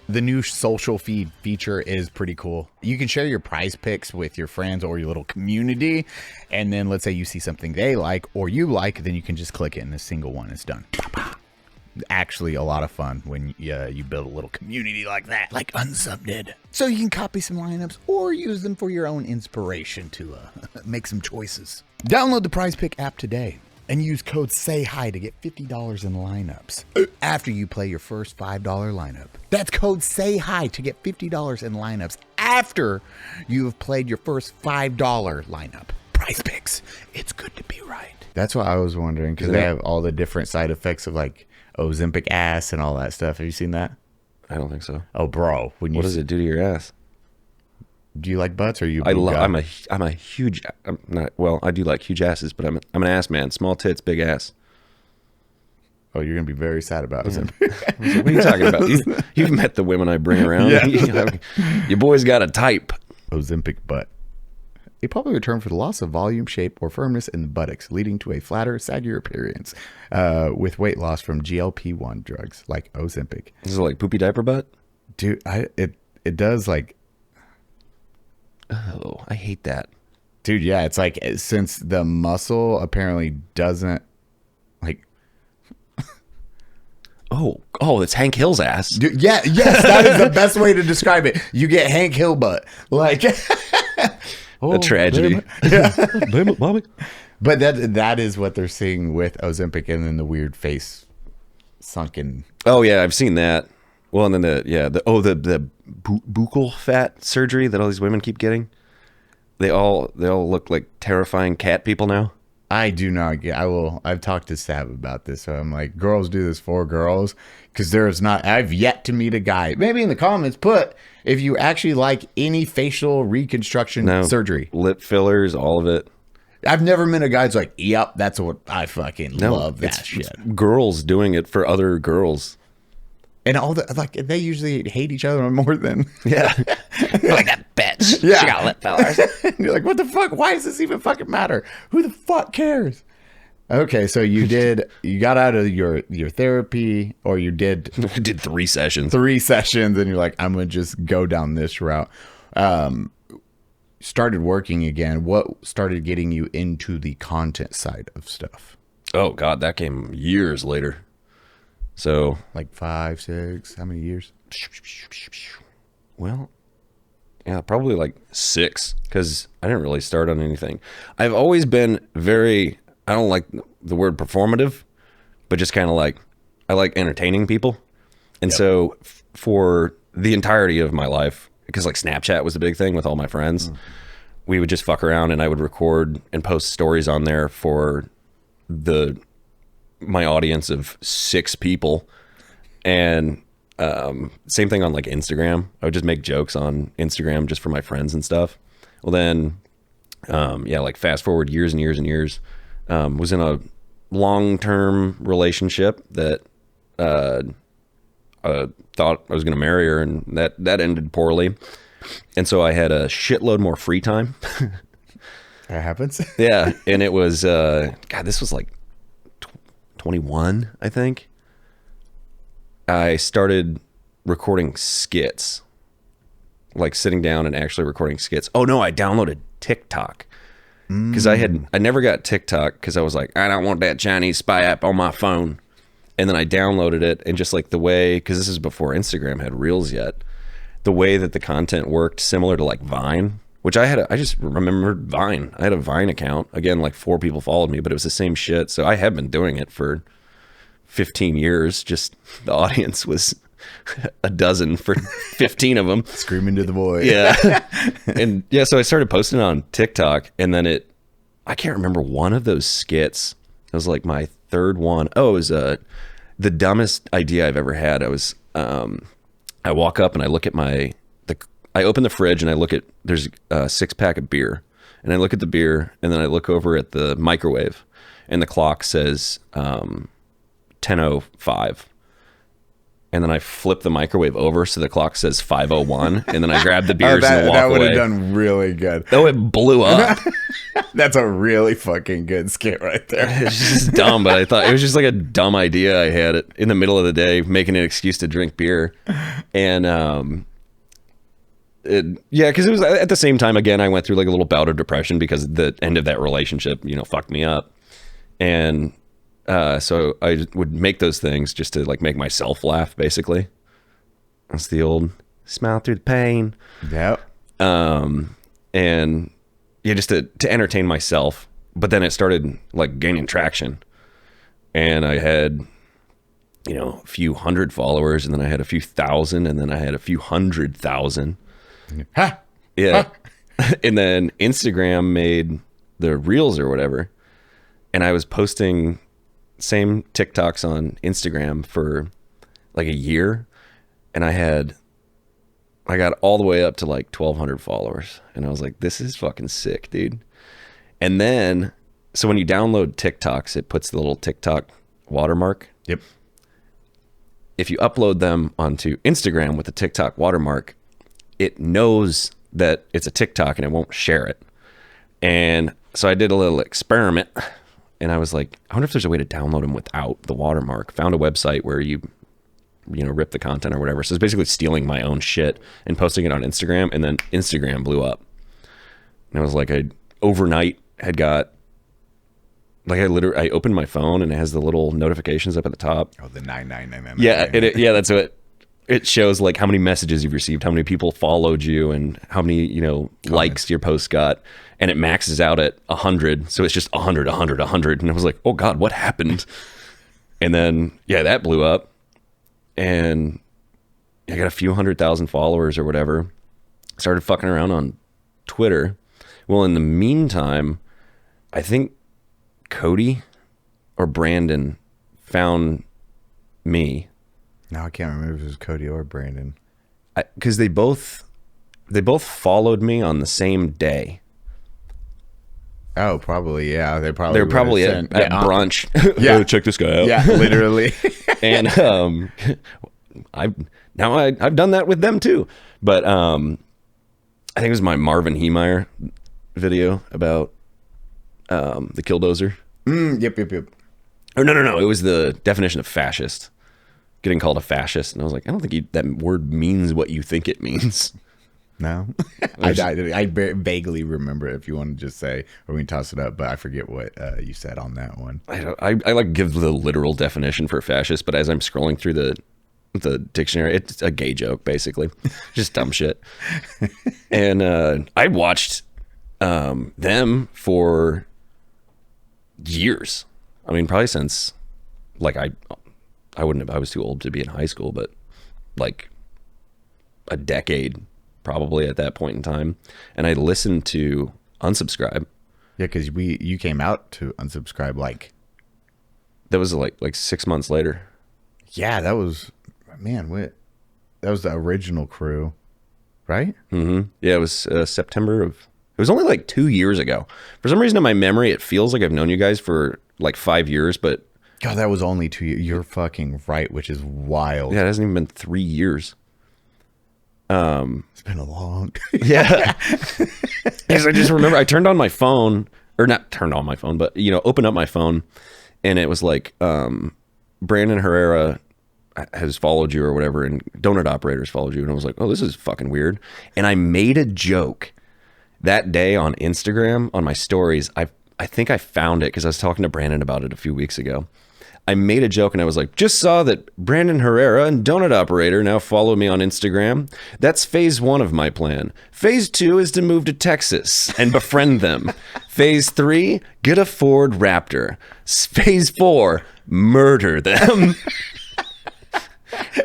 The new social feed feature is pretty cool. You can share your Prize Picks with your friends or your little community. And then let's say you see something they like or you like, then you can just click it and a single one is done. Actually, a lot of fun when you build a little community like that, like Unsub did. So you can copy some lineups or use them for your own inspiration to make some choices. Download the Prize Pick app today and use code Say Hi to get $50 in lineups after you play your first $5 lineup. That's code Say Hi to get $50 in lineups after you have played your first $5 lineup. Prize Picks, it's good to be right. That's what I was wondering, because they have all the different side effects of like Ozempic ass and all that stuff. Have you seen that?
I don't think so.
Oh, bro.
What does it do to your ass?
Do you like butts or you?
I'm a huge. I'm not. Well, I do like huge asses, but I'm an ass man. Small tits, big ass.
Oh, you're gonna be very sad about it.
What are you talking about? You've met the women I bring around. Yeah. Your boy's got a type.
Ozempic butt. A popular term for the loss of volume, shape, or firmness in the buttocks, leading to a flatter, saggier appearance with weight loss from GLP-1 drugs like Ozempic.
This is like poopy diaper butt?
Dude, it does like...
Oh, I hate that.
Dude, yeah, it's like since the muscle apparently doesn't like...
Oh, it's Hank Hill's ass.
Dude, yes, that is the best way to describe it. You get Hank Hill butt. Like...
a tragedy.
Damn
it, mommy.
But that is what they're seeing with Ozempic, and then the weird face sunken.
Oh yeah, I've seen that. Well, and then the buccal fat surgery that all these women keep getting. They all look like terrifying cat people now.
I do not get. I've talked to Sab about this, so I'm like, girls do this for girls, because there's not. I've yet to meet a guy. Maybe in the comments, put if you actually like any facial reconstruction surgery,
lip fillers, all of it.
I've never met a guy who's like, yep, that's what I fucking love. That shit.
It's girls doing it for other girls.
And all the like, they usually hate each other more than
Like that bitch.
Yeah.
She got lip fillers.
And you're like, what the fuck? Why does this even fucking matter? Who the fuck cares? Okay, so you got out of your therapy, or you did
3 sessions.
And you're like, I'm gonna just go down this route. Started working again. What started getting you into the content side of stuff?
Oh God, that came years later. So
like 5, 6, how many years?
Well, yeah, probably like 6, because I didn't really start on anything. I've always been I don't like the word performative, but just kind of like, I like entertaining people. And so for the entirety of my life, because like Snapchat was the big thing with all my friends, we would just fuck around, and I would record and post stories on there for my audience of 6 people. And same thing on like Instagram. I would just make jokes on Instagram just for my friends and stuff. Well then, like fast forward years and years and years, was in a long-term relationship that thought I was going to marry her, and that ended poorly. And so I had a shitload more free time.
That happens.
Yeah. And it was, God, this was like 21, I think. I started recording skits, like sitting down and actually recording skits. Oh no, I downloaded TikTok, because I never got TikTok, because I was like, I don't want that Chinese spy app on my phone. And then I downloaded it, and just like the way, because this is before Instagram had Reels yet, the way that the content worked, similar to like Vine, which I just remembered Vine. I had a Vine account. Again, like 4 people followed me, but it was the same shit. So I have been doing it for 15 years. Just the audience was a dozen for 15 of them.
Screaming to the void.
Yeah. And yeah, so I started posting on TikTok, and then I can't remember one of those skits. It was like my 3rd one. Oh, it was the dumbest idea I've ever had. I walk up and I look at I open the fridge and I look at, there's a 6-pack of beer, and I look at the beer, and then I look over at the microwave, and the clock says 10:05. And then I flip the microwave over so the clock says 5:01, and then I grab the beers and walk away.
That would have done really good.
Oh, it blew up.
That's a really fucking good skit right there.
It's just dumb, but I thought it was just like a dumb idea I had it in the middle of the day, making an excuse to drink beer. And because it was at the same time, again, I went through like a little bout of depression because the end of that relationship, fucked me up. And so I would make those things just to like make myself laugh, basically. That's the old smile through the pain.
Yep.
And yeah, just to entertain myself. But then it started like gaining traction, and I had, a few hundred followers, and then I had a few thousand, and then I had a few 100,000.
Ha!
Yeah. Ha! And then Instagram made the Reels or whatever, and I was posting same TikToks on Instagram for like a year, and I got all the way up to like 1,200 followers, and I was like, this is fucking sick, dude. And then, so when you download TikToks, it puts the little TikTok watermark.
Yep.
If you upload them onto Instagram with the TikTok watermark, it knows that it's a TikTok and it won't share it. And so I did a little experiment, and I was like, I wonder if there's a way to download them without the watermark. Found a website where you rip the content or whatever. So it's basically stealing my own shit and posting it on Instagram, and then Instagram blew up. And I was like, I overnight had got, like, I opened my phone and it has the little notifications up at the top.
Oh, the 9999.
Yeah, yeah, that's it. it shows like how many messages you've received, how many people followed you, and how many, likes your post got. And it maxes out at 100. So it's just 100, 100, 100. And I was like, oh God, what happened? And then, that blew up. And I got a few 100,000 followers or whatever. Started fucking around on Twitter. Well, in the meantime, I think Cody or Brandon found me.
No, I can't remember if it was Cody or Brandon.
Because they both followed me on the same day.
Oh, probably, yeah. They were
probably at brunch.
Yeah.
Oh, check this guy out.
Yeah, literally.
And I've done that with them too. But I think it was my Marvin Heemeyer video about the Killdozer.
Yep.
Or no. It was the definition of fascist. Getting called a fascist. And I was like, I don't think that word means what you think it means.
No, I vaguely remember it, if you want to just say, or we can toss it up, but I forget what you said on that one.
I like give the literal definition for fascist, but as I'm scrolling through the dictionary, it's a gay joke, basically. Just dumb shit. And I watched them for years. I mean, probably since like I wouldn't have, I was too old to be in high school, but like a decade probably at that point in time. And I listened to Unsubscribe.
Yeah, because you came out to Unsubscribe like
that was like 6 months later.
Yeah, that was that was the original crew, right?
Mm-hmm. Yeah, it was September of. It was only like 2 years ago. For some reason in my memory, it feels like I've known you guys for like 5 years, but
God, that was only 2 years. You're fucking right, which is wild.
Yeah, it hasn't even been 3 years.
It's been a long.
Yeah. Because I just remember I turned on my phone, or not turned on my phone, but opened up my phone, and it was like Brandon Herrera has followed you or whatever, and Donut Operators followed you, and I was like, oh, this is fucking weird. And I made a joke that day on Instagram on my stories. I think I found it because I was talking to Brandon about it a few weeks ago. I made a joke and I was like, just saw that Brandon Herrera and Donut Operator now follow me on Instagram. That's phase 1 of my plan. Phase 2 is to move to Texas and befriend them. Phase 3, get a Ford Raptor. Phase 4, murder them.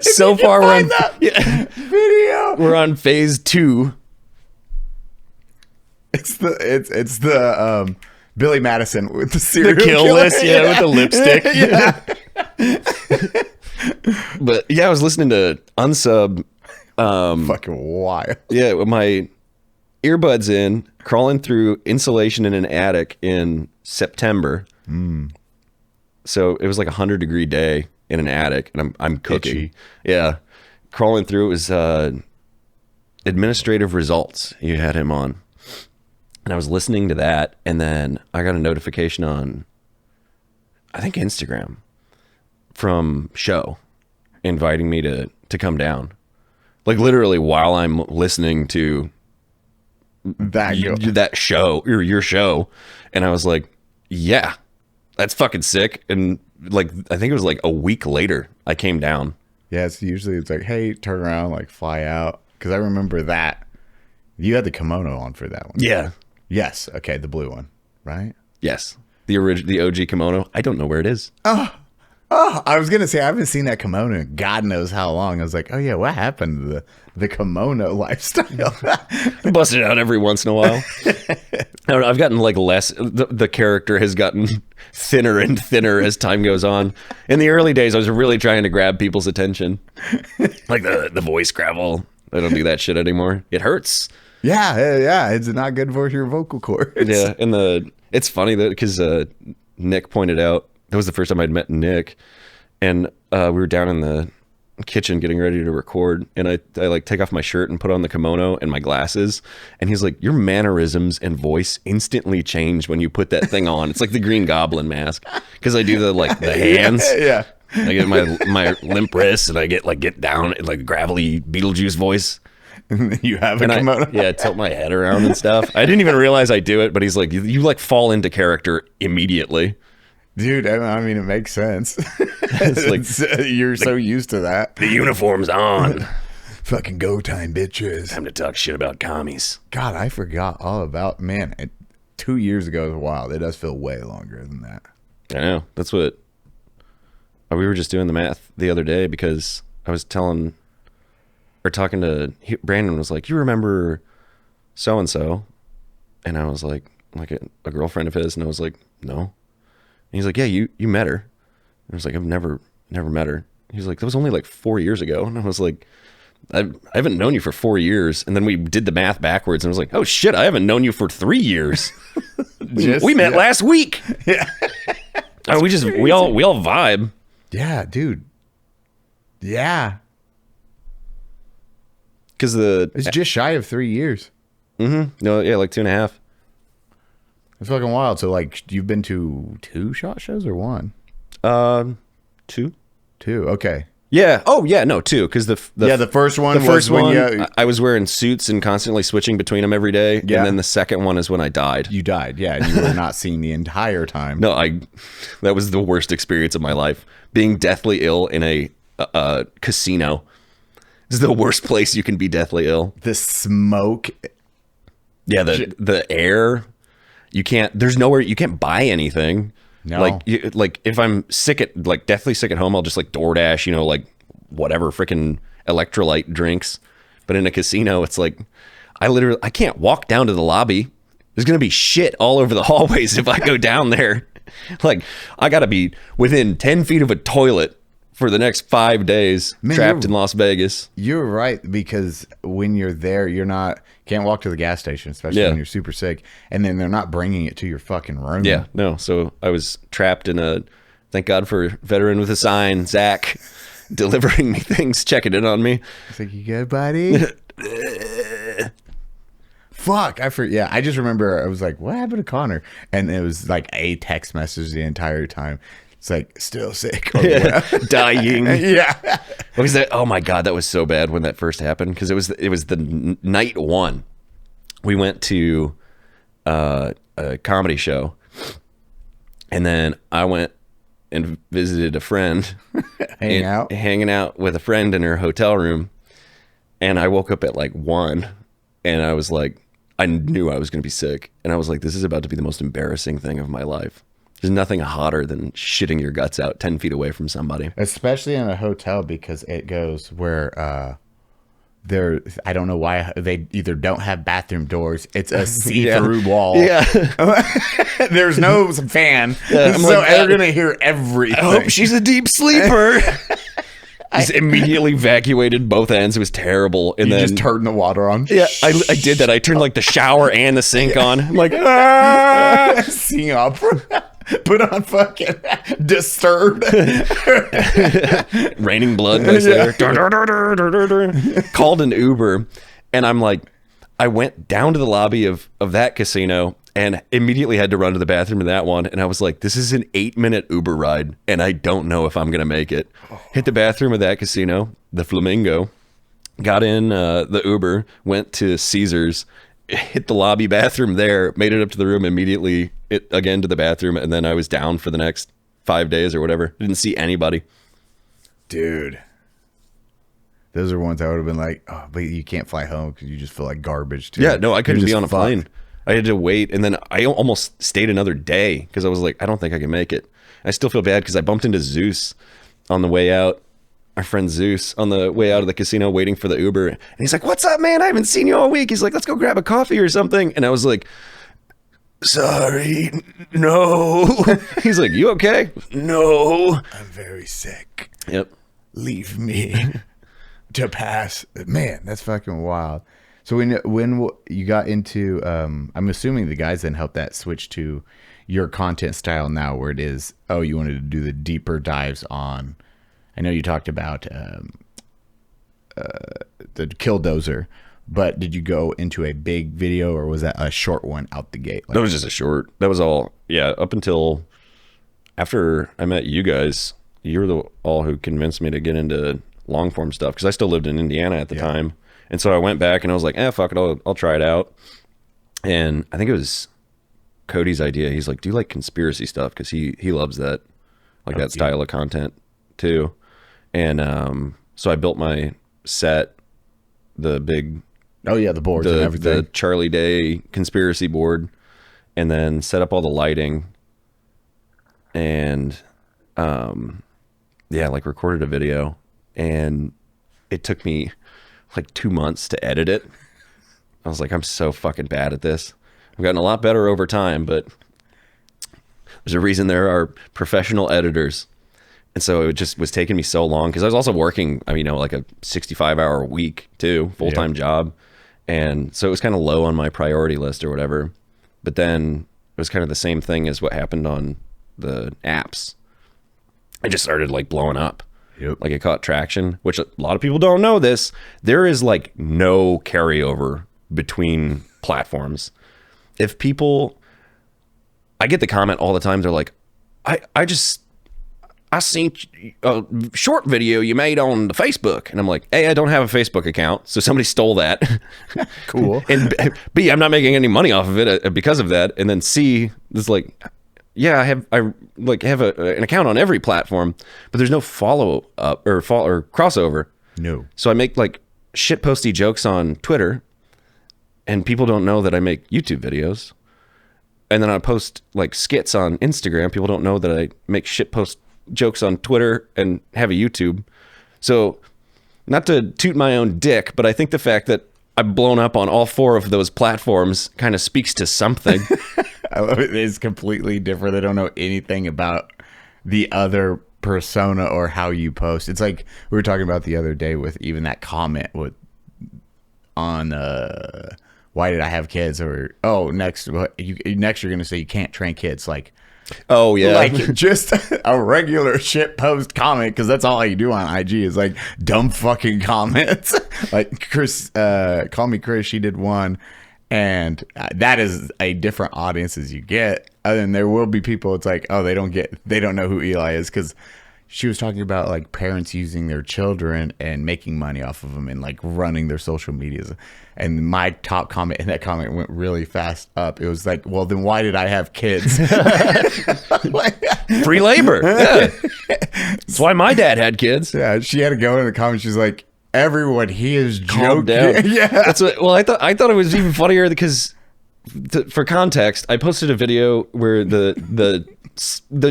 So far we're on
video.
We're on phase 2.
It's the Billy Madison with the serial
kill
killer.
list, with the lipstick. But yeah, I was listening to Unsub.
Fucking wild.
Yeah, with my earbuds in, crawling through insulation in an attic in September. So it was like 100-degree day in an attic, and I'm cooking.
Itchy.
Yeah, crawling through. It was administrative results. You had him on. And I was listening to that, and then I got a notification on, I think, Instagram from Show inviting me to come down. Like literally while I'm listening to that show, or your show. And I was like, yeah, that's fucking sick. And like, I think it was like a week later I came down.
Yeah, it's like, hey, turn around, like fly out. Because I remember that. You had the kimono on for that one.
Yeah.
Yes. Okay, the blue one, right?
Yes. The OG kimono. I don't know where it is.
Oh, I was gonna say I haven't seen that kimono in God knows how long. I was like, oh yeah, what happened to the kimono lifestyle?
I bust it out every once in a while. I don't know, I've gotten like less. The character has gotten thinner and thinner as time goes on. In the early days, I was really trying to grab people's attention, like the voice gravel. I don't do that shit anymore. It hurts.
Yeah, it's not good for your vocal cords.
Yeah, and it's funny that because Nick pointed out, that was the first time I'd met Nick, and we were down in the kitchen getting ready to record, and I like take off my shirt and put on the kimono and my glasses, and he's like, your mannerisms and voice instantly change when you put that thing on. It's like the Green Goblin mask, because I do the hands.
Yeah.
I get my limp wrists, and I get down in like gravelly Beetlejuice voice.
You have a kimono.
I tilt my head around and stuff. I didn't even realize I do it, but he's like, you like fall into character immediately.
Dude, I mean, it makes sense.
It's like
You're so used to that.
the uniform's on.
Fucking go time, bitches.
Time to talk shit about commies.
God, I forgot all about, man, 2 years ago was wild. It does feel way longer than that.
I know. That's what we were just doing the math the other day because I was talking to Brandon was like, you remember so and so? And I was like a girlfriend of his, and I was like, no. And he's like, yeah, you met her. And I was like, I've never met her. He's like, that was only like 4 years ago. And I was like, I haven't known you for 4 years. And then we did the math backwards, and I was like, oh shit, I haven't known you for 3 years. We met last week.
Yeah.
We all vibe.
Yeah, dude. Yeah.
Because
It's just shy of 3 years.
No, yeah, like 2.5.
It's fucking wild. So, like, you've been to 2 SHOT shows or 1?
2.
2. Okay.
Yeah. Oh, yeah. No, 2. Because the
first one.
The first
was
one,
when
I was wearing suits and constantly switching between them every day.
Yeah.
And then the second one is when I died.
you died. Yeah, and you were not seen the entire time.
No, that was the worst experience of my life. Being deathly ill in a casino is the worst place you can be deathly ill.
The smoke.
Yeah, the air. You can't. There's nowhere you can't buy anything.
No.
Like if I'm deathly sick at home, I'll just like DoorDash, like whatever freaking electrolyte drinks. But in a casino, it's like I can't walk down to the lobby. There's gonna be shit all over the hallways if I go down there. Like I gotta be within 10 feet of a toilet for the next 5 days, trapped in Las Vegas.
You're right, because when you're there, can't walk to the gas station, especially when you're super sick, and then they're not bringing it to your fucking room.
Yeah, no. So I was trapped in thank God for veteran with a sign, Zach, delivering me things, checking in on me.
It's like, you good, buddy? Fuck, I just remember I was like, what happened to Connor? And it was like a text message the entire time. It's like, still sick. Or
dying.
Yeah.
Oh my God, that was so bad when that first happened. Because it was the night one. We went to a comedy show. And then I went and visited a friend. Hanging out with a friend in her hotel room. And I woke up at like 1. And I was like, I knew I was going to be sick. And I was like, this is about to be the most embarrassing thing of my life. There's nothing hotter than shitting your guts out 10 feet away from somebody.
Especially in a hotel, because it goes where I don't know why they either don't have bathroom doors. It's a see-through wall.
Yeah.
There's no fan.
Yeah,
so they're going to hear everything.
I hope she's a deep sleeper. Just immediately evacuated both ends. It was terrible. And then
just turned the water on.
Yeah, I did that. I turned like the shower and the sink on. I'm like,
sing opera. Put on fucking Disturbed.
Raining Blood was there. Called an Uber. And I'm like, I went down to the lobby of that casino and immediately had to run to the bathroom in that one. And I was like, this is an 8-minute Uber ride. And I don't know if I'm going to make it. Hit the bathroom of that casino, the Flamingo. Got in the Uber, went to Caesars, hit the lobby bathroom there, made it up to the room immediately, again to the bathroom, and then I was down for the next 5 days or whatever. Didn't see anybody.
Dude. Those are ones I would have been like, oh, but you can't fly home because you just feel like garbage too.
Yeah, no, I couldn't be on a plane. I had to wait, and then I almost stayed another day because I was like, I don't think I can make it. I still feel bad because I bumped into Zeus on the way out. Our friend Zeus on the way out of the casino waiting for the Uber. And he's like, what's up, man? I haven't seen you all week. He's like, let's go grab a coffee or something. And I was like, sorry, no. He's like, you okay? No.
I'm very sick.
Yep.
Leave me to pass. Man, that's fucking wild. So when you got into, I'm assuming the guys then helped that switch to your content style now where it is, oh, you wanted to do the deeper dives on, I know you talked about the Killdozer, but did you go into a big video or was that a short one out the gate?
That was just a short. That was all. Yeah, up until after I met you guys, you were all who convinced me to get into long form stuff because I still lived in Indiana at the time. And so I went back and I was like, fuck it, I'll try it out. And I think it was Cody's idea. He's like, do you like conspiracy stuff? Because he loves that, like that style of content too. And so I built my set, the big,
the boards and everything,
the Charlie Day conspiracy board, and then set up all the lighting, and like recorded a video, and it took me like 2 months to edit it. I was like, I'm so fucking bad at this. I've gotten a lot better over time, but there's a reason there are professional editors. And so it just was taking me so long because I was also working, like a 65-hour week too, full-time job. And so it was kind of low on my priority list or whatever. But then it was kind of the same thing as what happened on the apps. It just started like blowing up.
Yep.
Like it caught traction, which a lot of people don't know this. There is like no carryover between platforms. If people, I get the comment all the time. They're like, I seen a short video you made on the Facebook. And I'm like, A, I don't have a Facebook account. So somebody stole that.
Cool.
And B, I'm not making any money off of it because of that. And then C, it's like, yeah, I have an account on every platform, but there's no follow up or crossover.
No.
So I make like shit posty jokes on Twitter, and people don't know that I make YouTube videos. And then I post like skits on Instagram. People don't know that I make shit post jokes on Twitter and have a YouTube. So not to toot my own dick, but I think the fact that I've blown up on all 4 of those platforms kind of speaks to something.
I love it. It's completely different. They don't know anything about the other persona or how you post. It's like we were talking about the other day with even that comment on why did I have kids, or next you're gonna say you can't train kids. Like,
oh yeah,
like just a regular shit post comment, because that's all I do on IG is like dumb fucking comments. Like Chris, call me Chris, she did one, and that is a different audience as you get. And there will be people, it's like, oh, they don't know who Eli is, because she was talking about like parents using their children and making money off of them and like running their social medias. And my top comment in that comment went really fast up. It was like, well, then why did I have kids?
Free labor. Yeah. That's why my dad had kids.
Yeah, she had to go in the comments. She's like, everyone, he is
Calm
joking.
down.
Yeah.
That's what, well, I thought it was even funnier because for context, I posted a video where the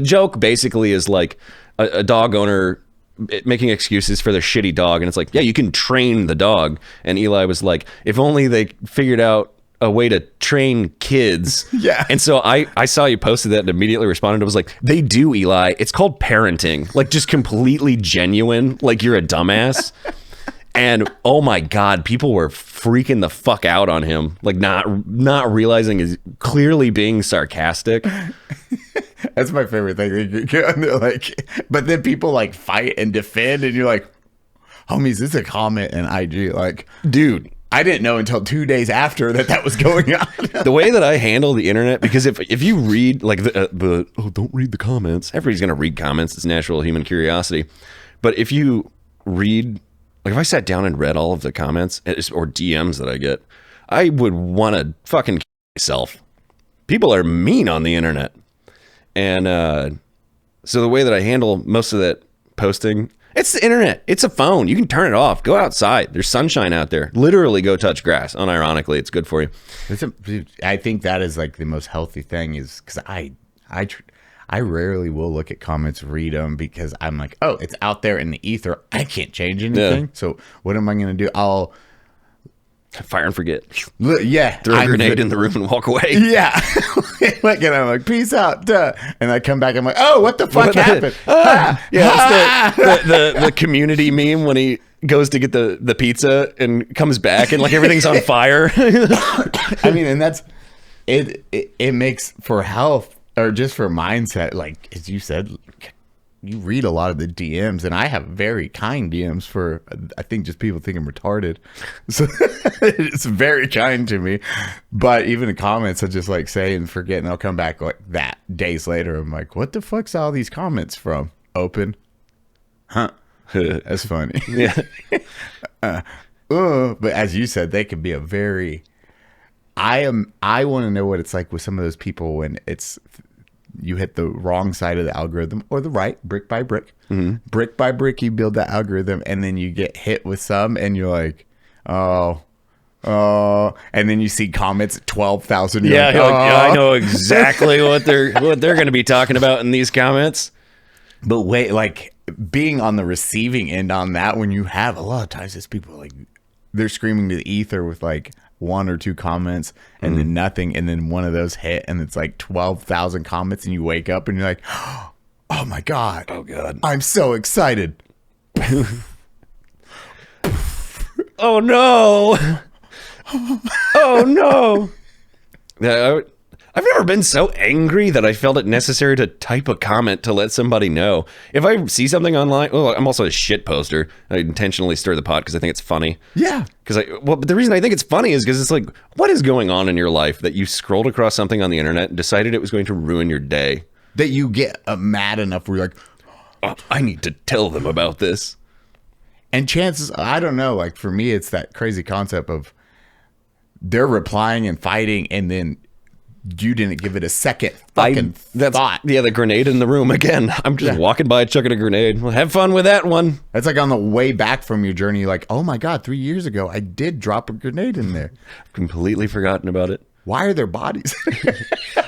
joke basically is like a dog owner making excuses for their shitty dog, and it's like, yeah, you can train the dog. And Eli was like, if only they figured out a way to train kids.
Yeah.
And so I saw you posted that and immediately responded. I was like, they do, Eli. It's called parenting. Like, just completely genuine. Like, you're a dumbass. And oh my God, people were freaking the fuck out on him. Like, not realizing is clearly being sarcastic.
That's my favorite thing. They're like, but then people like fight and defend, and you're like, homies, this is a comment in IG. Like,
dude,
I didn't know until 2 days after that was going on.
The way that I handle the internet, because if you read like don't read the comments. Everybody's gonna read comments. It's natural human curiosity. But if you read, like if I sat down and read all of the comments or DMs that I get, I would want to fucking kill myself. People are mean on the internet. And so the way that I handle most of that posting, it's the internet. It's a phone. You can turn it off. Go outside. There's sunshine out there. Literally go touch grass. Unironically, it's good for you.
I think that is like the most healthy thing, is because I rarely will look at comments, read them, because I'm like, oh, it's out there in the ether. I can't change anything. Yeah. So what am I going to do? I'll
fire and forget.
Yeah.
Throw a grenade in the room and walk away.
Yeah. Like, and I'm like, peace out. Duh. And I come back, I'm like, oh, what the fuck happened?
Yeah, it's the community meme when he goes to get the pizza and comes back and like everything's on fire.
I mean, and that's it makes for health, or just for mindset. Like, as you said, you read a lot of the DMs, and I have very kind DMs for, I think, just people think I'm retarded. So it's very kind to me. But even the comments, I just like say and forget, and I'll come back like that days later. I'm like, what the fuck's all these comments from? Open. Huh. That's funny.
Yeah.
But as you said, they can be a very I want to know what it's like with some of those people when you hit the wrong side of the algorithm or the right, brick by brick. Brick by brick, you build that algorithm, and then you get hit with some, and you're like, oh, and then you see comments 12,000.
Yeah,
like,
you're like, yeah, I know exactly what they're going to be talking about in these comments.
But wait, like being on the receiving end on that, when you have a lot of times, it's people like they're screaming to the ether with like 1 or 2 comments and then nothing, and then one of those hit, and it's like 12,000 comments, and you wake up and you're like, oh my god, I'm so excited.
Oh no. Oh no. Yeah, I've never been so angry that I felt it necessary to type a comment to let somebody know. If I see something online, well, I'm also a shit poster. I intentionally stir the pot because I think it's funny.
Yeah.
But the reason I think it's funny is because it's like, what is going on in your life that you scrolled across something on the internet and decided it was going to ruin your day?
That you get mad enough where you're like,
oh, I need to tell them about this.
And chances, I don't know, like for me, it's that crazy concept of they're replying and fighting, and then you didn't give it a second fucking thought.
Yeah, the grenade in the room again. I'm just walking by chucking a grenade. Well, have fun with that one.
That's like on the way back from your journey, you're like, oh my God, 3 years ago, I did drop a grenade in there.
Completely forgotten about it.
Why are there bodies?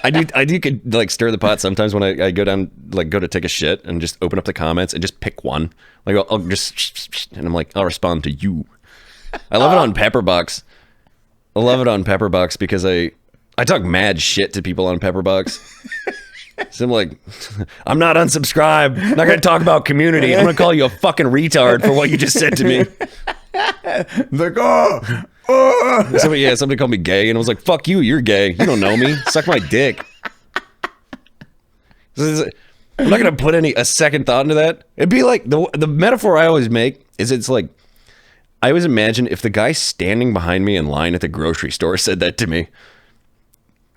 I do could like stir the pot sometimes when I go down, like go to take a shit and just open up the comments and just pick one. Like I'll just, and I'm like, I'll respond to you. I love it on Pepperbox. I love it on Pepperbox because I talk mad shit to people on Pepperbox. So I'm like, I'm not unsubscribed. I'm not going to talk about community. I'm going to call you a fucking retard for what you just said to me.
Like,
Somebody called me gay, and I was like, fuck you, you're gay. You don't know me. Suck my dick. I'm not going to put a second thought into that. It'd be like, the metaphor I always make is it's like, I always imagine if the guy standing behind me in line at the grocery store said that to me.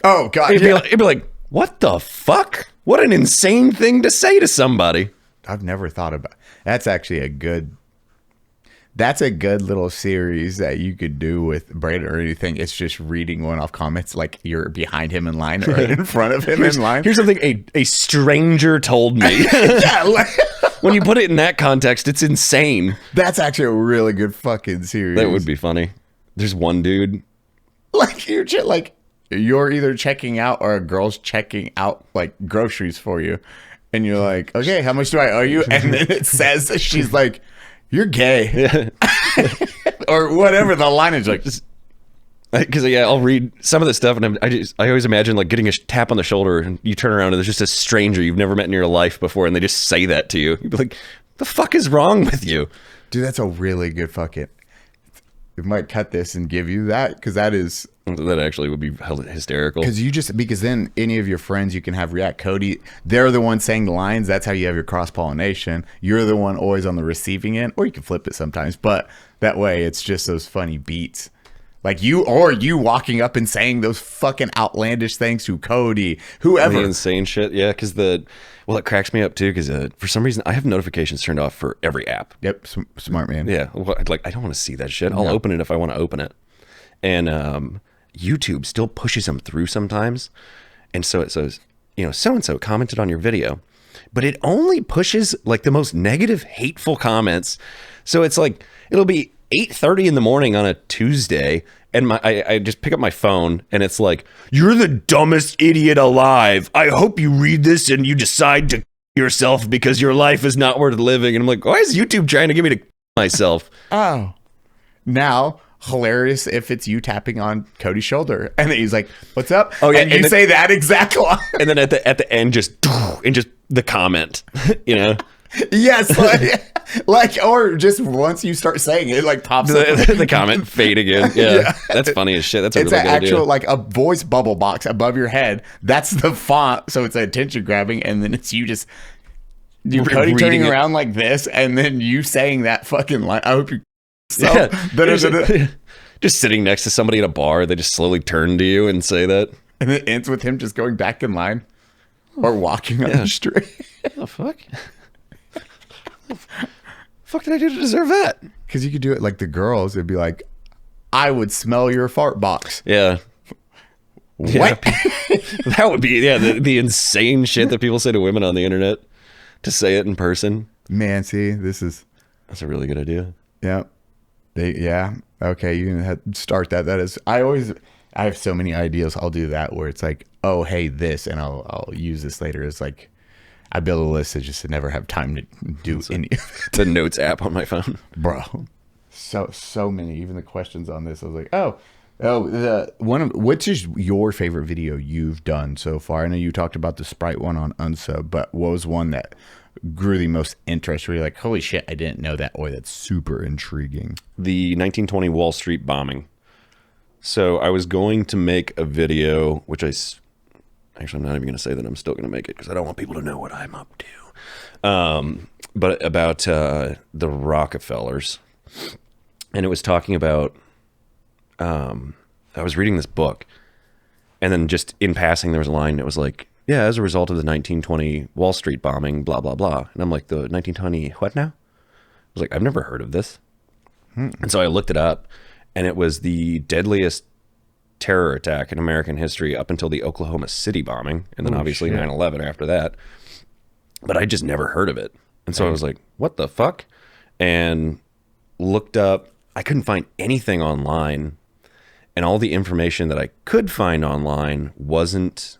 Oh, God.
It'd be like, what the fuck? What an insane thing to say to somebody.
I've never thought about. That's actually a good little series that you could do with Brandon or anything. It's just reading one-off comments like you're behind him in line or in front of him in line.
Here's something a stranger told me.
Yeah,
when you put it in that context, it's insane.
That's actually a really good fucking series.
That would be funny. There's one dude.
Like you're either checking out or a girl's checking out like groceries for you. And you're like, okay, how much do I owe you? And then it says that she's like, you're gay. Yeah. Or whatever the line is like.
Because I'll read some of the stuff and I always imagine like getting a tap on the shoulder and you turn around and there's just a stranger you've never met in your life before and they just say that to you. You'd be like, the fuck is wrong with you?
Dude, that's a really good fucking... We might cut this and give you that because that
actually would be hysterical.
Because then any of your friends you can have react. Cody, they're the one saying the lines. That's how you have your cross pollination. You're the one always on the receiving end, or you can flip it sometimes. But that way, it's just those funny beats, like you walking up and saying those fucking outlandish things to Cody, whoever.
The insane shit, yeah. Because it cracks me up too. Because for some reason, I have notifications turned off for every app.
Yep, smart man.
Yeah, like I don't want to see that shit. I'll open it if I want to open it, and YouTube still pushes them through sometimes, and so it says, so and so commented on your video, but it only pushes like the most negative, hateful comments. So it's like it'll be 8:30 in the morning on a Tuesday, and I just pick up my phone, and it's like, you're the dumbest idiot alive. I hope you read this and you decide to yourself because your life is not worth living. And I'm like, why is YouTube trying to get me to myself?
Oh, now hilarious if it's you tapping on Cody's shoulder, and then he's like, "What's up?"
Oh yeah,
and you say that exact line,
and then at the end, just the comment,
Yes, or just once you start saying it, like pops up.
The comment fade again. Yeah, that's funny as shit. That's
it's
really
an
good idea.
actual like a voice bubble box above your head. That's the font, so it's attention grabbing, and then it's you just Cody turning around like this, and then you saying that fucking line. I hope you.
Just sitting next to somebody at a bar, they just slowly turn to you and say that,
and it ends with him just going back in line or walking on the street.
What the fuck? Fuck did I do to deserve that?
Because you could do it like the girls. It'd be like, I would smell your fart box.
Yeah.
What?
That would be, the insane shit that people say to women on the internet, to say it in person.
Man, see,
That's a really good idea.
yeah. Yeah. Okay, you can start that. That is, I have so many ideas. I'll do that where it's like, oh, hey, this, and I'll use this later. It's like, I build a list to never have time to do any.
The notes app on my phone.
Bro. So many. Even the questions on this, I was like, which is your favorite video you've done so far? I know you talked about the Sprite one on Unsub, but what was one that grew the most interest where you're like, holy shit, I didn't know that, or that's super intriguing?
The 1920 Wall Street bombing. So I was going to make a video, which actually, I'm not even going to say that I'm still going to make it because I don't want people to know what I'm up to. But about the Rockefellers. And it was talking about, I was reading this book, and then just in passing, there was a line that was like, yeah, as a result of the 1920 Wall Street bombing, blah, blah, blah. And I'm like, the 1920 what now? I was like, I've never heard of this. And so I looked it up, and it was the deadliest terror attack in American history up until the Oklahoma City bombing, and then obviously 9/11 after that. But I just never heard of it. And so I was like, what the fuck? And looked up. I couldn't find anything online, and all the information that I could find online wasn't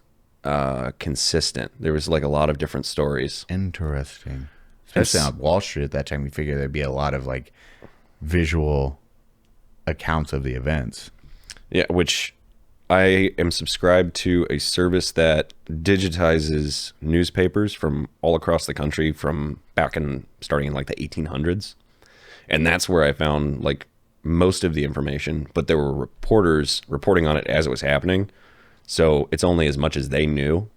consistent. There was like a lot of different stories.
Interesting. Especially on Wall Street at that time, we figured there'd be a lot of like visual accounts of the events.
Yeah, which I am subscribed to a service that digitizes newspapers from all across the country from starting in like the 1800s. And that's where I found like most of the information, but there were reporters reporting on it as it was happening. So it's only as much as they knew.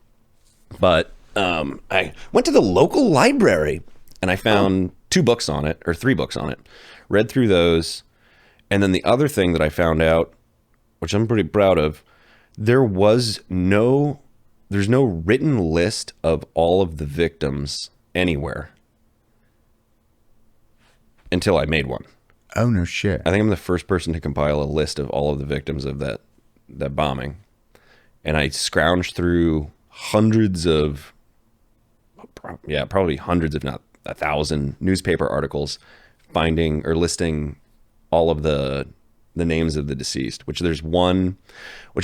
But I went to the local library and I found 2 books on it, or 3 books on it, read through those. And then the other thing that I found out, which I'm pretty proud of, there's no written list of all of the victims anywhere until I made one.
Oh, no shit.
I think I'm the first person to compile a list of all of the victims of that bombing. And I scrounged through probably hundreds, if not 1,000 newspaper articles finding or listing all of the names of the deceased, there was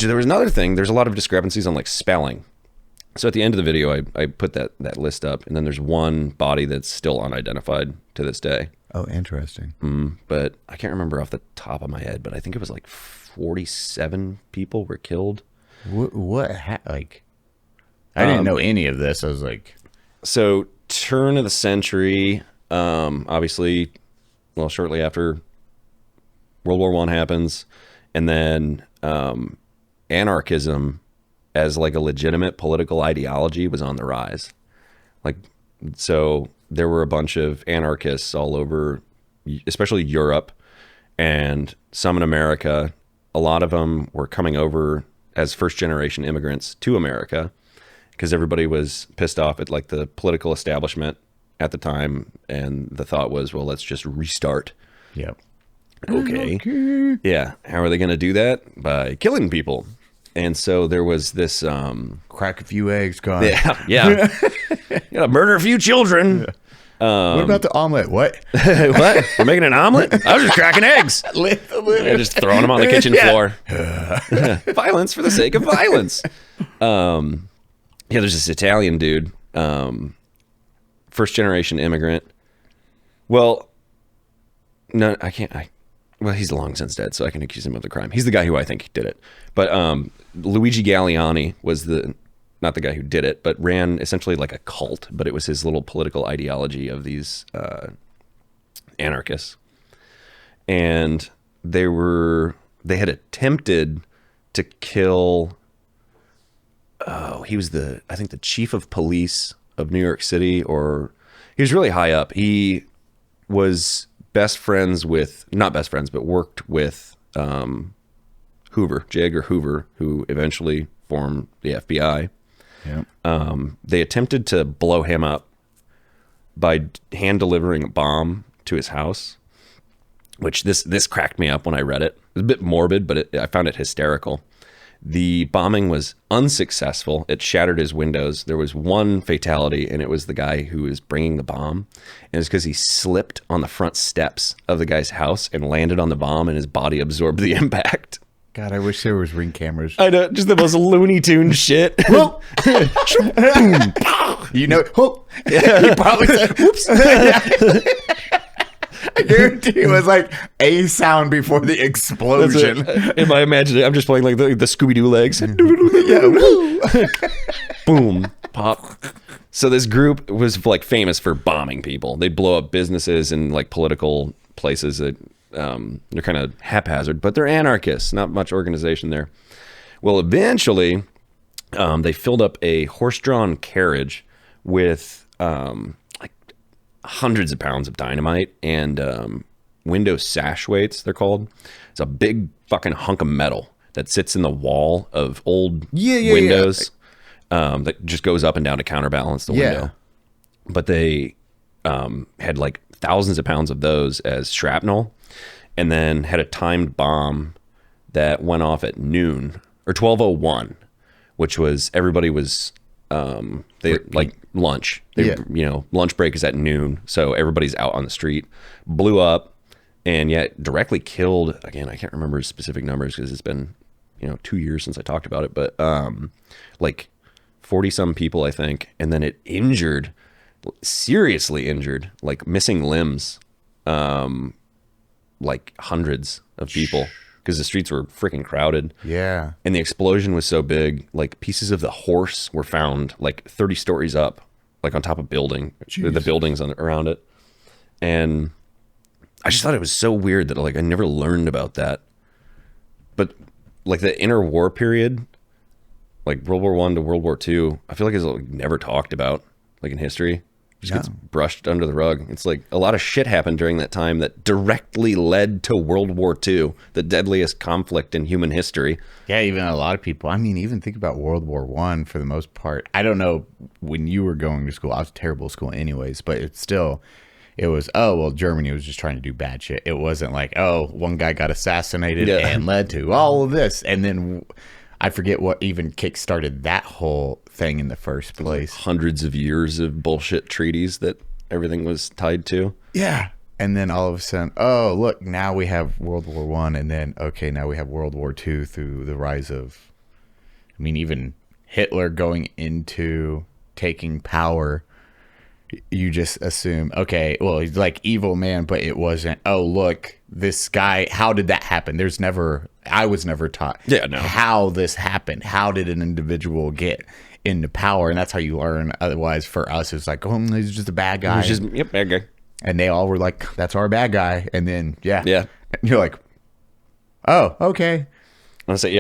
another thing. There's a lot of discrepancies on like spelling. So at the end of the video, I put that list up, and then there's one body that's still unidentified to this day.
Oh, interesting.
But I can't remember off the top of my head, but I think it was like 47 people were killed.
Like, I didn't know any of this. I was like,
so turn of the century, obviously, well, shortly after World War I happens, and then anarchism as like a legitimate political ideology was on the rise. Like, so there were a bunch of anarchists all over, especially Europe, and some in America. A lot of them were coming over as first-generation immigrants to America because everybody was pissed off at like the political establishment at the time, and the thought was, well, let's just restart.
Yep.
Okay. Yeah. How are they going to do that? By killing people. And so there was this
crack a few eggs, God.
Yeah. You gotta murder a few children.
What about the omelet? What?
What? We're making an omelet? I was just cracking eggs. They're just throwing them on the kitchen floor. Violence for the sake of violence. There's this Italian dude, first generation immigrant. Well, no, I can't. Well, he's long since dead, so I can accuse him of the crime. He's the guy who I think did it. But Luigi Galliani was not the guy who did it, but ran essentially like a cult, but it was his little political ideology of these anarchists. And they had attempted to kill, he was I think the chief of police of New York City, or he was really high up. He was not best friends, but worked with Hoover, J. Edgar Hoover, who eventually formed the FBI. Yeah. They attempted to blow him up by hand delivering a bomb to his house, which this cracked me up when I read it. It was a bit morbid, but I found it hysterical. The bombing was unsuccessful. It shattered his windows. There was one fatality, and it was the guy who was bringing the bomb. And it's because he slipped on the front steps of the guy's house and landed on the bomb, and his body absorbed the impact.
God, I wish there was Ring cameras.
I know, just the most Looney Tunes shit.
You know, he probably said, "Whoops." I guarantee it was like a sound before the explosion.
In my imagination, I'm just playing like the Scooby-Doo legs. Boom, pop. So this group was like famous for bombing people. They'd blow up businesses and like political places that they're kind of haphazard, but they're anarchists. Not much organization there. Well, eventually, they filled up a horse-drawn carriage with like hundreds of pounds of dynamite and window sash weights, they're called. It's a big fucking hunk of metal that sits in the wall of old windows that just goes up and down to counterbalance the window. But they had like thousands of pounds of those as shrapnel, and then had a timed bomb that went off at noon or 12:01, which was everybody was they like lunch. They, you know, lunch break is at noon, so everybody's out on the street. Blew up, and yet directly killed. Again, I can't remember specific numbers because it's been 2 years since I talked about it, but like 40 some people, I think, and then it injured, seriously injured, like missing limbs, like hundreds of people because the streets were freaking crowded.
Yeah.
And the explosion was so big, like pieces of the horse were found like 30 stories up, like on top of the buildings around it. And I just thought it was so weird that like I never learned about that. But like the interwar period, like World War I to World War II, I feel like it's like never talked about, like in history. Just gets brushed under the rug. It's like a lot of shit happened during that time that directly led to World War II, the deadliest conflict in human history.
Yeah, even a lot of people. I mean, even think about World War I for the most part. I don't know when you were going to school. I was terrible at school anyways, but it was, oh, well, Germany was just trying to do bad shit. It wasn't like, oh, one guy got assassinated and led to all of this. And then I forget what even kickstarted that whole thing in the first place.
Hundreds of years of bullshit treaties that everything was tied to.
Yeah. And then all of a sudden, oh, look, now we have World War I. And then, okay, now we have World War II through the rise of, I mean, even Hitler going into taking power. You just assume, okay, well, he's like evil man, but it wasn't, oh, look, this guy, how did that happen? I was never taught how this happened. How did an individual get into power? And that's how you learn. Otherwise, for us, it's like, oh, he's just a bad guy.
He's just, bad guy.
And they all were like, that's our bad guy. And then, yeah.
And
you're like, oh, okay.
I say,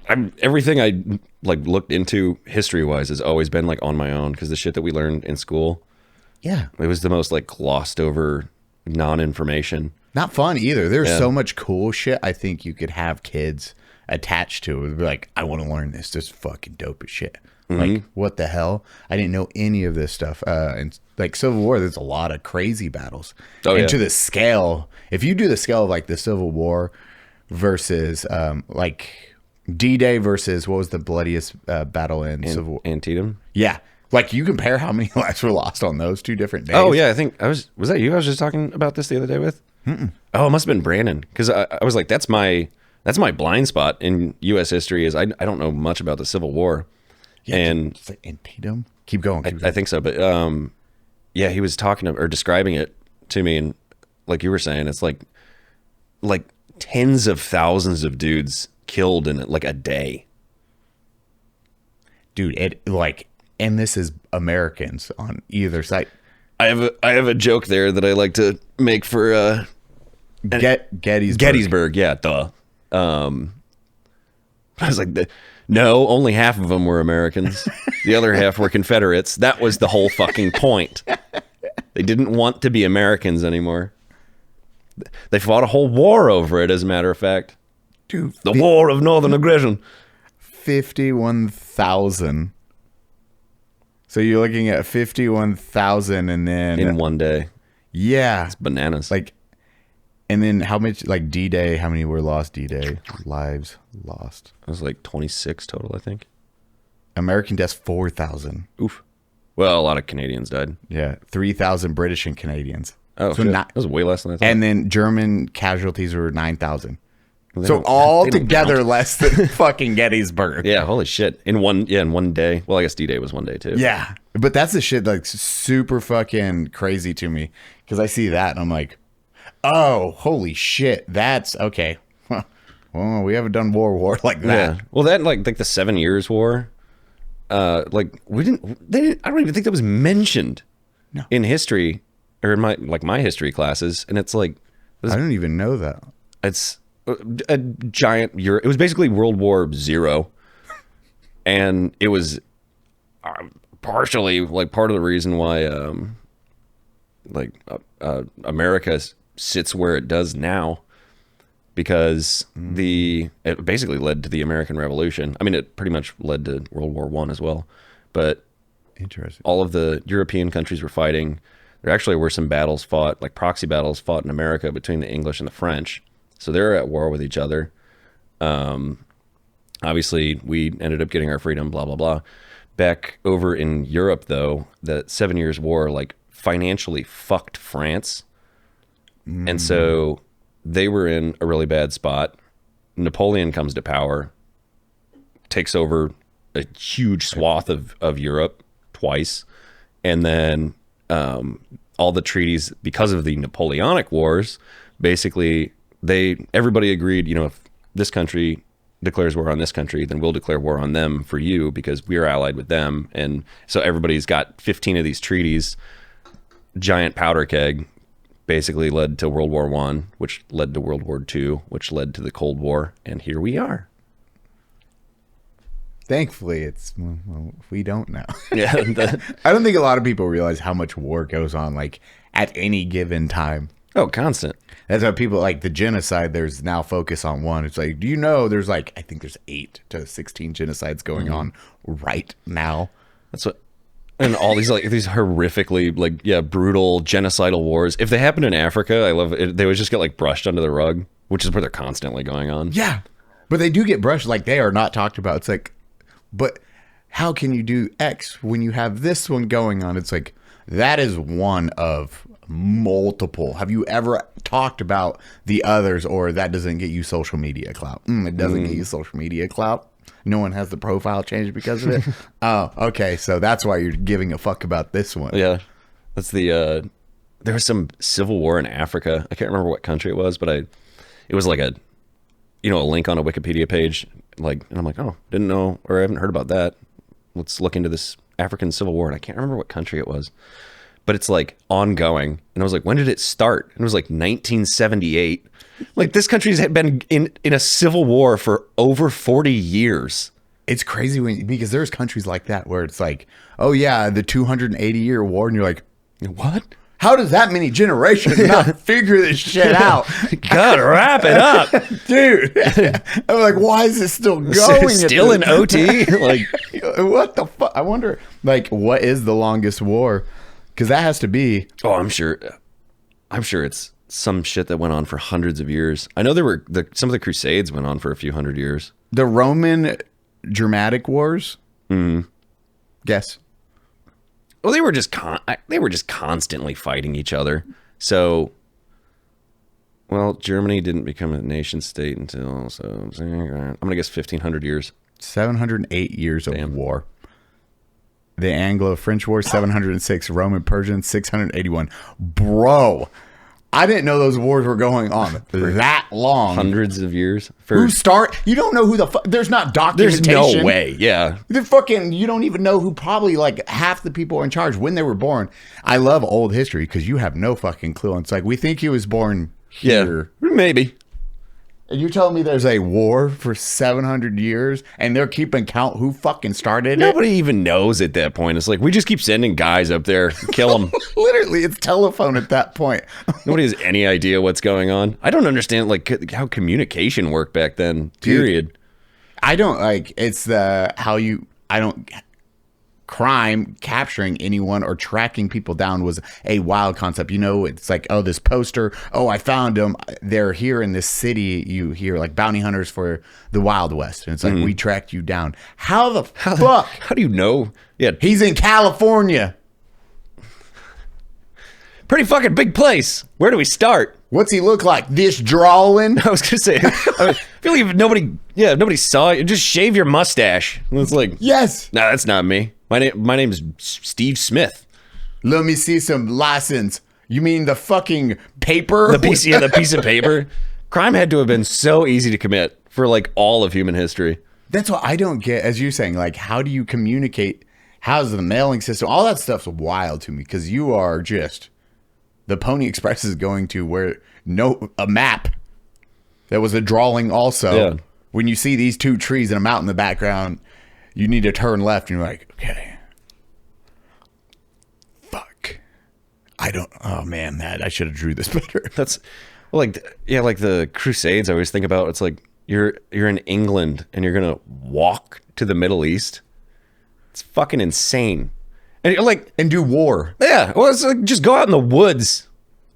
everything I like looked into history wise has always been like on my own because the shit that we learned in school, it was the most like glossed over non-information.
Not fun either. There's so much cool shit I think you could have kids attached to. It would be like, I want to learn this. This is fucking dope as shit. Like, what the hell? I didn't know any of this stuff. And like Civil War, there's a lot of crazy battles. And to the scale, if you do the scale of like the Civil War versus like D-Day versus what was the bloodiest battle in Civil War?
Antietam.
Yeah. Like you compare how many lives were lost on those two different days.
Oh yeah, I think was that you I was just talking about this the other day with? Oh, it must have been Brandon because I was like, that's my blind spot in U.S. history is I don't know much about the Civil War.
Yeah,
and
like Antietam. Keep going.
I think so, but he was talking or describing it to me, and like you were saying, it's like tens of thousands of dudes killed in like a day.
Dude, and this is Americans on either side.
I have a joke there that I like to make for
Gettysburg.
Gettysburg, yeah, duh. I was like, no, only half of them were Americans. The other half were Confederates. That was the whole fucking point. They didn't want to be Americans anymore. They fought a whole war over it, as a matter of fact.
Dude,
the War of Northern Aggression.
51,000. So you're looking at 51,000 and then
in one day.
Yeah.
It's bananas.
Like And then how much, like D-Day, how many were lost D-Day? Lives lost.
It was like 26 total, I think.
American deaths, 4,000.
Oof. Well, a lot of Canadians died.
Yeah, 3,000 British and Canadians.
Oh,
so
shit. That was way less than I thought.
And then German casualties were 9,000.
Well,
So all together less than fucking Gettysburg.
Yeah, holy shit. In one day. Well, I guess D-Day was one day too.
Yeah. But that's the shit like super fucking crazy to me. Because I see that and I'm like, oh, holy shit. That's okay. Huh. Well, we haven't done war like that.
Yeah. Well, that like the 7 Years' War. Like I don't even think that was mentioned in history or in my history classes. And it's like,
I don't even know that.
it's a giant it was basically World War Zero, and it was partially like part of the reason why America sits where it does now, because it basically led to the American Revolution. I mean, it pretty much led to World War One as well, but
Interesting.
all of the European countries were fighting. There actually were some battles fought, like proxy battles fought in America between the English and the French. So they're at war with each other. Obviously, we ended up getting our freedom, blah, blah, blah. Back over in Europe, though, the 7 Years' War, like, financially fucked France. And so they were in a really bad spot. Napoleon comes to power, takes over a huge swath of Europe twice. And then all the treaties, because of the Napoleonic Wars, basically... everybody agreed, if this country declares war on this country, then we'll declare war on them for you because we are allied with them. And so everybody's got 15 of these treaties. Giant powder keg basically led to World War One, which led to World War Two, which led to the Cold War. And here we are.
Thankfully, we don't know.
Yeah.
I don't think a lot of people realize how much war goes on, like, at any given time.
Oh, constant.
That's why people like the genocide. There's now focus on one. It's like, do you know there's like, I think there's 8 to 16 genocides going on right now.
That's what, and all these these horrifically brutal genocidal wars. If they happened in Africa, I love it. They would just get like brushed under the rug, which is where they're constantly going on.
Yeah, but they do get brushed. Like they are not talked about. It's like, but how can you do X when you have this one going on? It's like, that is one of multiple. Have you ever talked about the others, or that doesn't get you social media clout? It doesn't get you social media clout. No one has the profile changed because of it. Oh, okay. So that's why you're giving a fuck about this one.
Yeah. That's there was some civil war in Africa. I can't remember what country it was, but it was like a link on a Wikipedia page. And I'm like, oh, didn't know, or I haven't heard about that. Let's look into this African civil war. And I can't remember what country it was. But it's like ongoing. And I was like, when did it start? And it was like 1978. Like this country's been in a civil war for over 40 years.
It's crazy because there's countries like that where it's like, oh yeah, the 280-year war. And you're like,
what?
How does that many generations not figure this shit out?
God, wrap it up.
Dude. I'm like, why is this still going?
Still in OT? Like,
what the fuck? I wonder, like, what is the longest war? Because that has to be.
Oh, I'm sure it's some shit that went on for hundreds of years. I know there were some of the Crusades went on for a few hundred years.
The Roman dramatic wars. Guess.
Well, they were just constantly fighting each other. So, Germany didn't become a nation state until I'm gonna guess 1500 years.
708 years of war. The Anglo-French War, 706. Roman-Persian, 681. Bro, I didn't know those wars were going on that long.
Hundreds of years.
You don't know who the fuck. There's not documentation.
There's no way. Yeah.
You don't even know who probably like half the people in charge when they were born. I love old history because you have no fucking clue. It's like, we think he was born here.
Yeah, maybe.
And you're telling me there's a war for 700 years and they're keeping count who fucking started it?
Nobody even knows at that point. It's like, we just keep sending guys up there, kill them.
Literally, it's telephone at that point.
Nobody has any idea what's going on. I don't understand like how communication worked back then, period.
Dude, I don't like, it's the, how you, I don't, crime, capturing anyone or tracking people down was a wild concept. You know, it's like, oh, this poster, oh, I found them. They're here in this city. You hear like bounty hunters for the Wild West. And it's like, we tracked you down. How the fuck?
How do you know? Yeah.
He's in California.
Pretty fucking big place. Where do we start?
What's he look like? This drawing?
I was going to say, I feel like if nobody saw it, just shave your mustache. And it's like,
Yes.
nah, that's not me. My name is Steve Smith.
Let me see some license. You mean the fucking paper?
The piece of paper. Crime had to have been so easy to commit for like all of human history.
That's what I don't get. As you're saying, like, how do you communicate? How's the mailing system? All that stuff's wild to me because you are just... The Pony Express is going to where a map that was a drawing also.
Yeah.
When you see these two trees and a mountain in the background, you need to turn left and you're like, okay. Fuck. Oh man, I should have drew this better.
That's like the Crusades I always think about. It's like you're in England and you're going to walk to the Middle East. It's fucking insane. And you're like,
And do war.
yeah, well, it's like just go out in the woods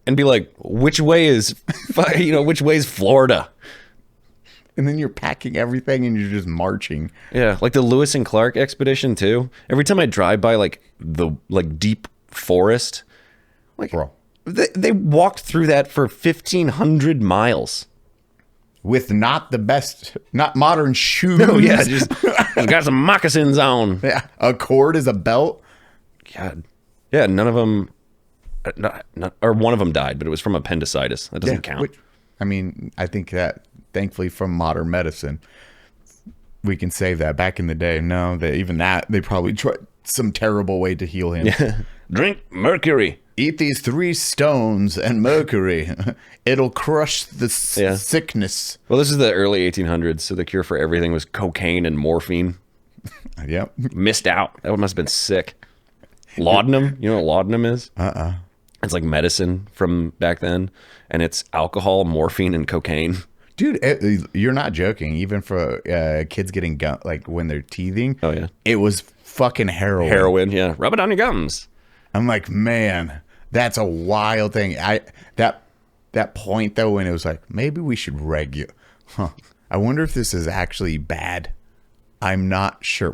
and be like, which way is Florida?
And then you're packing everything and you're just marching.
Yeah, like the Lewis and Clark expedition too. Every time I drive by like the deep forest, like
Bro.
they walked through that for 1,500 miles.
With not modern shoes.
Oh yeah, just got some moccasins on.
Yeah, a cord is a belt.
God, yeah, none of them, or one of them died, but it was from appendicitis. That doesn't count.
I think that thankfully from modern medicine, we can save that. Back in the day, no, they probably tried some terrible way to heal him.
Yeah. Drink mercury.
Eat these 3 stones and mercury. It'll crush the sickness.
Well, this is the early 1800s, so the cure for everything was cocaine and morphine.
Yep.
Missed out. That must have been sick. Laudanum. You know what laudanum is? It's like medicine from back then, and it's alcohol, morphine, and cocaine.
Dude, you're not joking. Even for kids getting like when they're teething.
Oh yeah.
It was fucking heroin.
Heroin, yeah. Rub it on your gums.
I'm like, man, that's a wild thing. That point though, when it was like, maybe we should regulate. I wonder if this is actually bad. I'm not sure.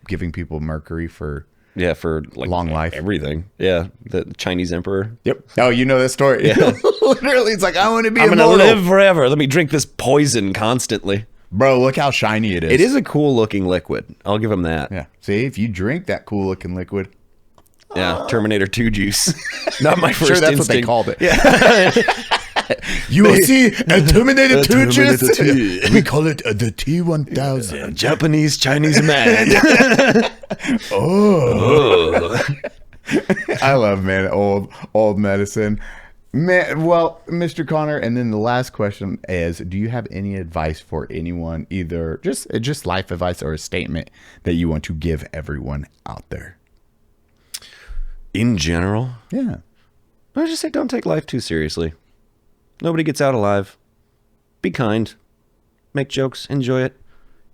Giving people mercury for
like
long life,
everything. Yeah, the Chinese emperor.
Yep. Oh, you know that story. Yeah. Literally, it's like, I want to be.
I'm gonna live forever. Let me drink this poison constantly.
Bro, look how shiny it is.
It is a cool looking liquid. I'll give him that.
Yeah. See, if you drink that cool looking liquid.
Yeah, Terminator 2 juice. Not my first
sure, that's
instinct.
what they called it.
Yeah.
You will see a Terminator 2 juice. We call it the T1000.
Japanese Chinese man.
Oh. I love, man, old medicine. Man, well, Mr. Connor, and then the last question is, do you have any advice for anyone, either just life advice or a statement that you want to give everyone out there?
In general?
Yeah.
I just say don't take life too seriously. Nobody gets out alive. Be kind. Make jokes. Enjoy it.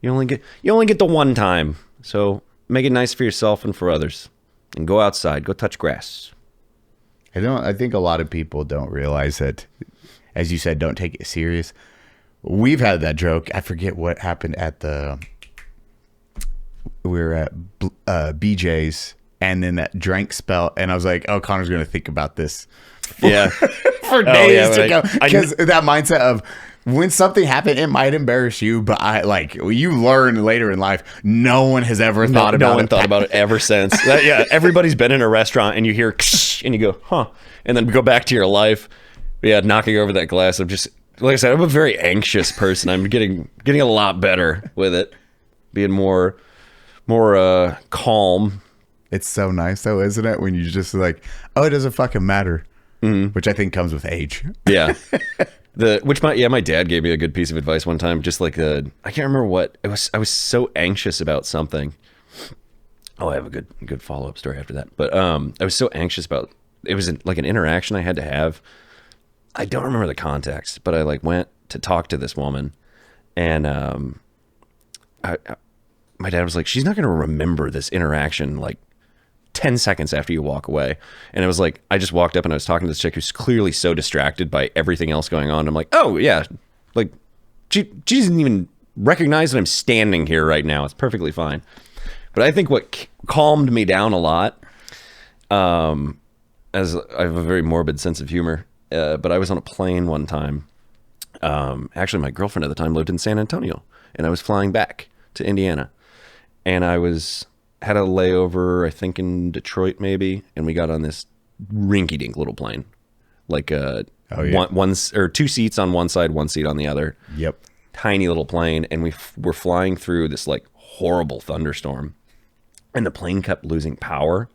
You only get the one time. So make it nice for yourself and for others. And go outside. Go touch grass.
I think a lot of people don't realize that, as you said, don't take it serious. We've had that joke. I forget what happened we were at BJ's, and then that drank spell, and I was like, oh, Connor's going to think about this.
Yeah.
For days to go. Because that mindset of when something happened, it might embarrass you, but you learn later in life, no one has ever thought about it.
No one thought about it ever since. Yeah, everybody's been in a restaurant and you hear, and you go, huh, and then go back to your life. Yeah, knocking over that glass. I'm just, like I said, I'm a very anxious person. I'm getting a lot better with it, being more calm.
It's so nice though, isn't it? When you just like, oh, it doesn't fucking matter. Mm-hmm. Which I think comes with age.
Yeah. My dad gave me a good piece of advice one time. Just like I can't remember what it was. I was so anxious about something. Oh, I have a good follow up story after that. But I was so anxious about it was like an interaction I had to have. I don't remember the context, but I went to talk to this woman, and my dad was like, she's not going to remember this interaction like 10 seconds after you walk away. And it was like, I just walked up and I was talking to this chick who's clearly so distracted by everything else going on. I'm like, oh yeah, like she doesn't even recognize that I'm standing here right now. It's perfectly fine. But I think what calmed me down a lot, as I have a very morbid sense of humor, but I was on a plane one time. Actually, my girlfriend at the time lived in San Antonio, and I was flying back to Indiana, and I had a layover, I think in Detroit maybe, and we got on this rinky-dink little plane, like one or two seats on one side, one seat on the other.
Yep.
Tiny little plane, and we were flying through this like horrible thunderstorm, and the plane kept losing power,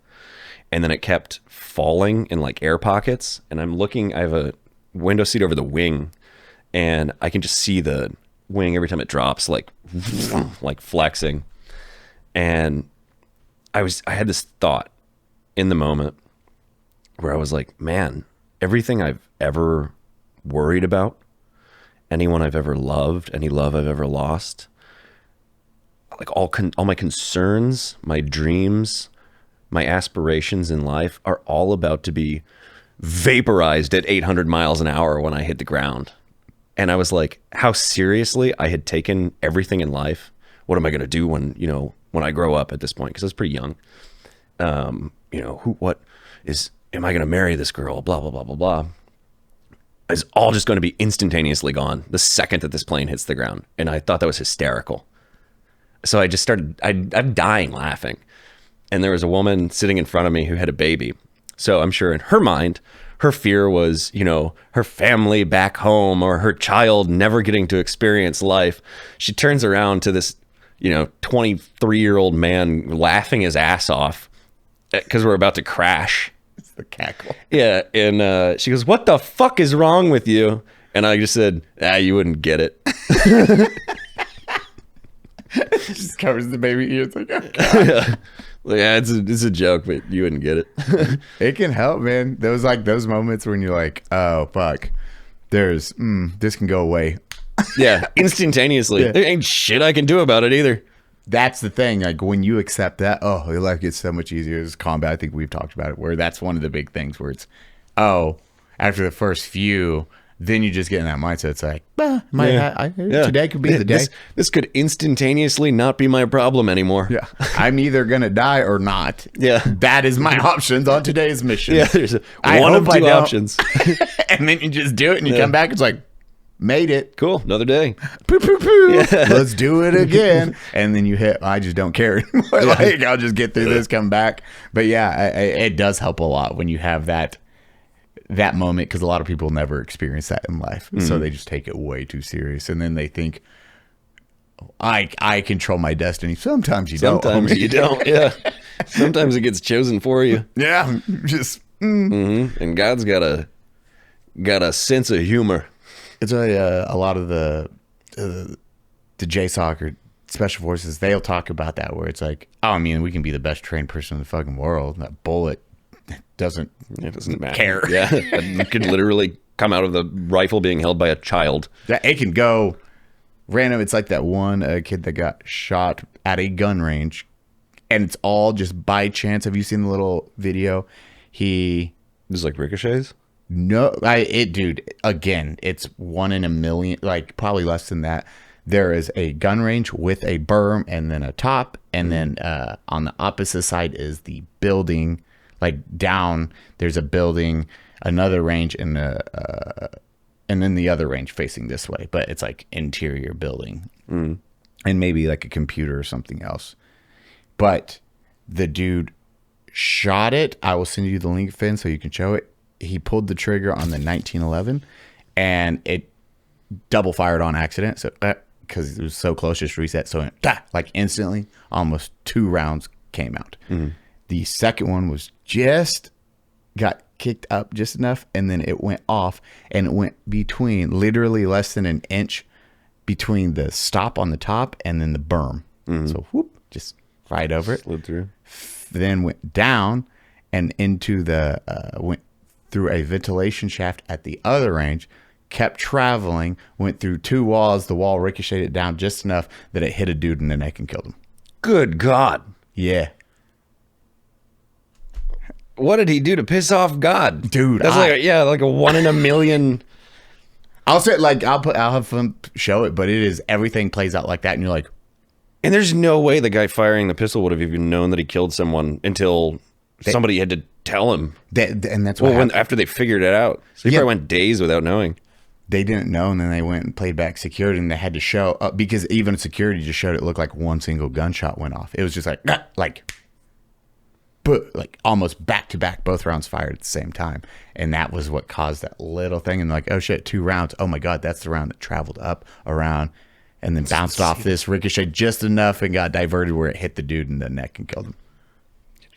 and then it kept falling in like air pockets, and I'm looking, I have a window seat over the wing, and I can just see the wing every time it drops, like flexing. And I had this thought in the moment where I was like, man, everything I've ever worried about, anyone I've ever loved, any love I've ever lost, like all my concerns, my dreams, my aspirations in life are all about to be vaporized at 800 miles an hour when I hit the ground. And I was like, how seriously I had taken everything in life. What am I going to do when I grow up at this point? Because I was pretty young. Am I going to marry this girl? Blah, blah, blah, blah, blah. It's all just going to be instantaneously gone the second that this plane hits the ground. And I thought that was hysterical. So I just started, I'm dying laughing. And there was a woman sitting in front of me who had a baby. So I'm sure in her mind, her fear was, her family back home or her child never getting to experience life. She turns around to this, 23-year-old man laughing his ass off because we're about to crash.
It's the cackle.
Yeah. And she goes, "What the fuck is wrong with you?" And I just said, you wouldn't get it.
Just covers the baby ears like, oh, God.
Yeah, it's a joke, but you wouldn't get it.
It can help, man. There was like those moments when you're like, oh fuck, this can go away.
Yeah, instantaneously.
Yeah.
There ain't shit I can do about it either.
That's the thing. Like when you accept that, your life gets so much easier. As combat, I think we've talked about it, where that's one of the big things where it's, after the first few, then you just get in that mindset. It's like, today could be the day.
This could instantaneously not be my problem anymore.
Yeah, I'm either gonna die or not.
Yeah,
that is my options on today's mission.
Yeah, there's one of two options.
And then you just do it, and you come back. It's like, made it.
Cool, another day.
Poo poo poo. Yeah. Let's do it again. And then you hit, I just don't care anymore.
Yeah.
Like, I'll just get through this, come back. But yeah, it does help a lot when you have that moment, because a lot of people never experience that in life. Mm-hmm. So they just take it way too serious, and then they think, I control my destiny. Sometimes you don't.
Sometimes you don't. Yeah. Sometimes it gets chosen for you.
Yeah. Just
Mm-hmm. And God's got a sense of humor.
It's a lot of the JSOC or special forces, they'll talk about that, where it's like, we can be the best trained person in the fucking world. That bullet doesn't
matter.
Care.
Yeah, it could literally come out of the rifle being held by a child.
Yeah, it can go random. It's like that one kid that got shot at a gun range, and it's all just by chance. Have you seen the little video?
This is like ricochets.
No, dude. Again, it's 1 in a million, like probably less than that. There is a gun range with a berm and then a top, and then on the opposite side is the building. Like down, there's a building, another range, and then the other range facing this way. But it's like interior building, and maybe like a computer or something else. But the dude shot it. I will send you the link, Finn, so you can show it. He pulled the trigger on the 1911, and it double fired on accident. So because it was so close, just reset. So like instantly, almost 2 rounds came out. Mm-hmm. The second one was just got kicked up just enough, and then it went off, and it went between literally less than an inch between the stop on the top and then the berm. Mm-hmm. So whoop, just right over it.
Slid through.
Then went down and into went through a ventilation shaft at the other range, kept traveling, went through 2 walls. The wall ricocheted down just enough that it hit a dude in the neck and killed him.
Good God.
Yeah.
What did he do to piss off God?
Dude,
That's like a 1 in a million.
I'll say, like, I'll have them show it, but it is, everything plays out like that, and you're like,
And there's no way the guy firing the pistol would have even known that he killed someone until somebody had to tell him.
and that's what
after they figured it out. So he probably went days without knowing.
They didn't know, and then they went and played back security, and they had to show because even security just showed it looked like one single gunshot went off. It was just like almost back to back, both rounds fired at the same time, and that was what caused that little thing. And like, oh shit, 2 rounds. Oh my god, that's the round that traveled up around, and then bounced off this ricochet just enough and got diverted where it hit the dude in the neck and killed him.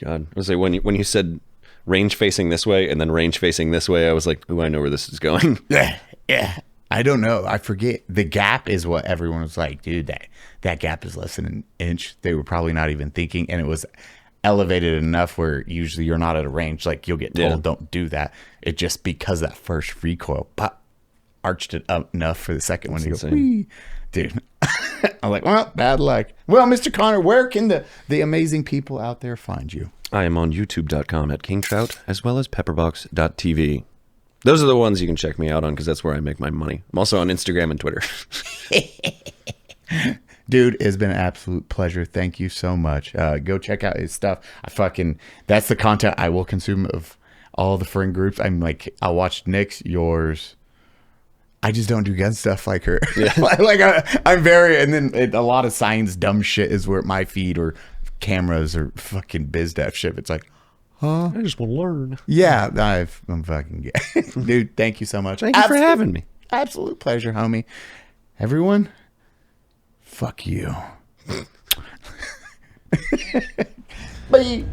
God, I was like, when you said range facing this way and then range facing this way, I was like, ooh, I know where this is going.
Yeah. I don't know. I forget. The gap is what everyone was like, dude, that gap is less than an inch. They were probably not even thinking, and it was elevated enough where usually you're not at a range. Like, you'll get told, don't do that. It just, because that first recoil arched it up enough for the second one to go, whee. Dude. I'm like, well, bad luck. Well, Mr. Connor, where can the amazing people out there find you?
I am on youtube.com at King Trout, as well as pepperbox.tv. Those are the ones you can check me out on, because that's where I make my money. I'm also on Instagram and Twitter.
Dude, it's been an absolute pleasure. Thank you so much. Go check out his stuff. That's the content I will consume of all the friend groups. I'm like, I'll watch Nick's, yours. I just don't do gun stuff like her. Yeah. I'm very, and then a lot of science, dumb shit is where my feed, or cameras, or fucking biz dev shit. It's like, huh?
I just want to learn.
Yeah, I'm fucking gay. Dude, thank you so much.
Thank you for having me.
Absolute pleasure, homie. Everyone, fuck you. Bye.